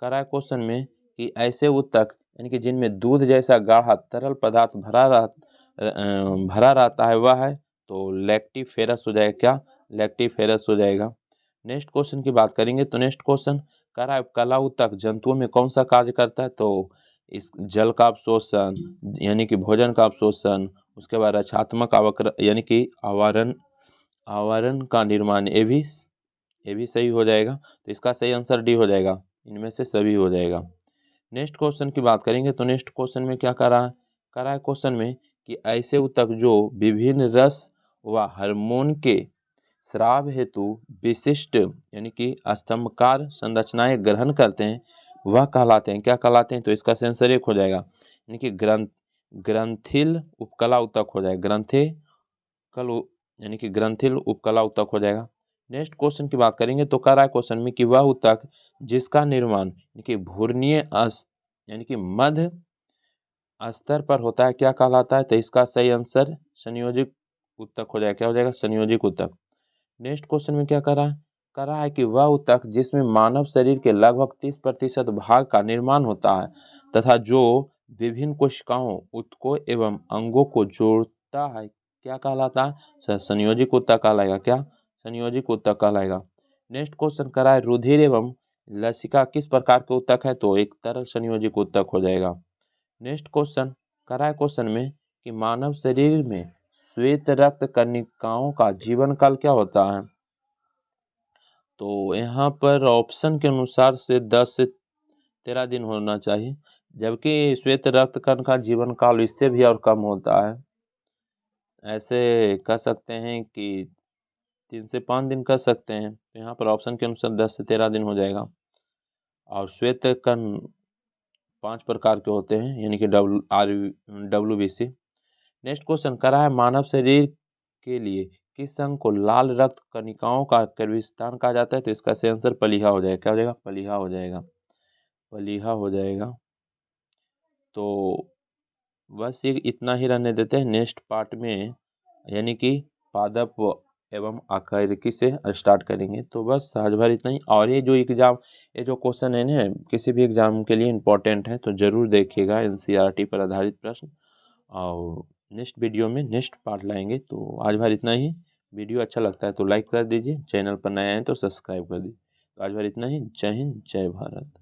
है क्वेश्चन में कि ऐसे ऊतक यानी कि जिनमें दूध जैसा गाढ़ा तरल पदार्थ भरा रहता है वह है? तो लैक्टिफेरस हो जाएगा। क्या? लैक्टिफेरस हो जाएगा। नेक्स्ट क्वेश्चन की बात करेंगे तो नेक्स्ट क्वेश्चन कला ऊतक जंतुओं में कौन सा कार्य करता है? तो इस जल का अवशोषण यानी कि भोजन का अवशोषण, उसके बाद रक्षात्मक यानी कि आवरण का निर्माण, ये भी सही हो जाएगा। तो इसका सही आंसर डी हो जाएगा, इनमें से सभी हो जाएगा। नेक्स्ट क्वेश्चन की बात करेंगे तो नेक्स्ट क्वेश्चन में क्या करा है क्वेश्चन में कि ऐसे ऊतक जो विभिन्न रस व हार्मोन के स्राव हेतु विशिष्ट यानी कि स्तंभकार संरचनाएं ग्रहण करते हैं वह कहलाते हैं? क्या कहलाते हैं? तो इसका आंसर एक हो जाएगा, यानी कि ग्रंथिल उपकला ऊतक हो जाएगा, ग्रंथिकल यानी कि ग्रंथिल उपकला ऊतक हो जाएगा। नेक्स्ट क्वेश्चन की बात करेंगे तो कह रहा है क्वेश्चन में कि वह ऊतक जिसका निर्माण यानी कि भूर्णीय यानी कि मध्य स्तर पर होता है क्या कहलाता है? तो इसका सही आंसर संयोजिक ऊतक हो जाएगा। क्या हो जाएगा? संयोजिक ऊतक। नेक्स्ट क्वेश्चन में क्या कह रहा है कि वह ऊतक जिसमें मानव शरीर के लगभग 30% भाग का निर्माण होता है तथा जो विभिन्न कोशिकाओं, ऊतकों एवं अंगों को जोड़ता है क्या कहलाता है? संयोजिक ऊतक कहलाएगा। क्या? संयोजिक ऊतक कहलाएगा। नेक्स्ट क्वेश्चन करा है रुधिर एवं लसिका किस प्रकार के ऊतक है? तो एक तरल संयोजिक ऊतक हो जाएगा। नेक्स्ट क्वेश्चन करा है क्वेश्चन में कि मानव शरीर में श्वेत रक्त कणिकाओं का जीवन काल क्या होता है? तो यहाँ पर ऑप्शन के अनुसार से 10 से 13 दिन होना चाहिए, जबकि श्वेत रक्त कण का जीवन काल इससे भी और कम होता है। ऐसे कह सकते हैं कि 3 से 5 दिन कह सकते हैं। तो यहाँ पर ऑप्शन के अनुसार 10 से 13 दिन हो जाएगा। और श्वेत कण 5 प्रकार के होते हैं, यानी कि WBC। नेक्स्ट क्वेश्चन करा है मानव शरीर के लिए किस अंग को लाल रक्त कणिकाओं का केंद्रस्थान कहा जाता है? तो इसका सही आंसर प्लीहा हो जाएगा। क्या हो जाएगा? प्लीहा हो जाएगा, प्लीहा हो जाएगा। तो बस ये इतना ही रहने देते हैं। नेक्स्ट पार्ट में यानी कि पादप एवं आकारिकी से स्टार्ट करेंगे। तो बस आज भर इतना ही। और ये जो क्वेश्चन है ना किसी भी एग्जाम के लिए इम्पोर्टेंट है, तो ज़रूर देखिएगा, एनसीईआरटी पर आधारित प्रश्न। और नेक्स्ट वीडियो में नेक्स्ट पार्ट लाएंगे। तो आज भर इतना ही। वीडियो अच्छा लगता है तो लाइक कर दीजिए, चैनल पर नए आए तो सब्सक्राइब कर दीजिए। तो आज भर इतना ही। जय हिंद, जय भारत।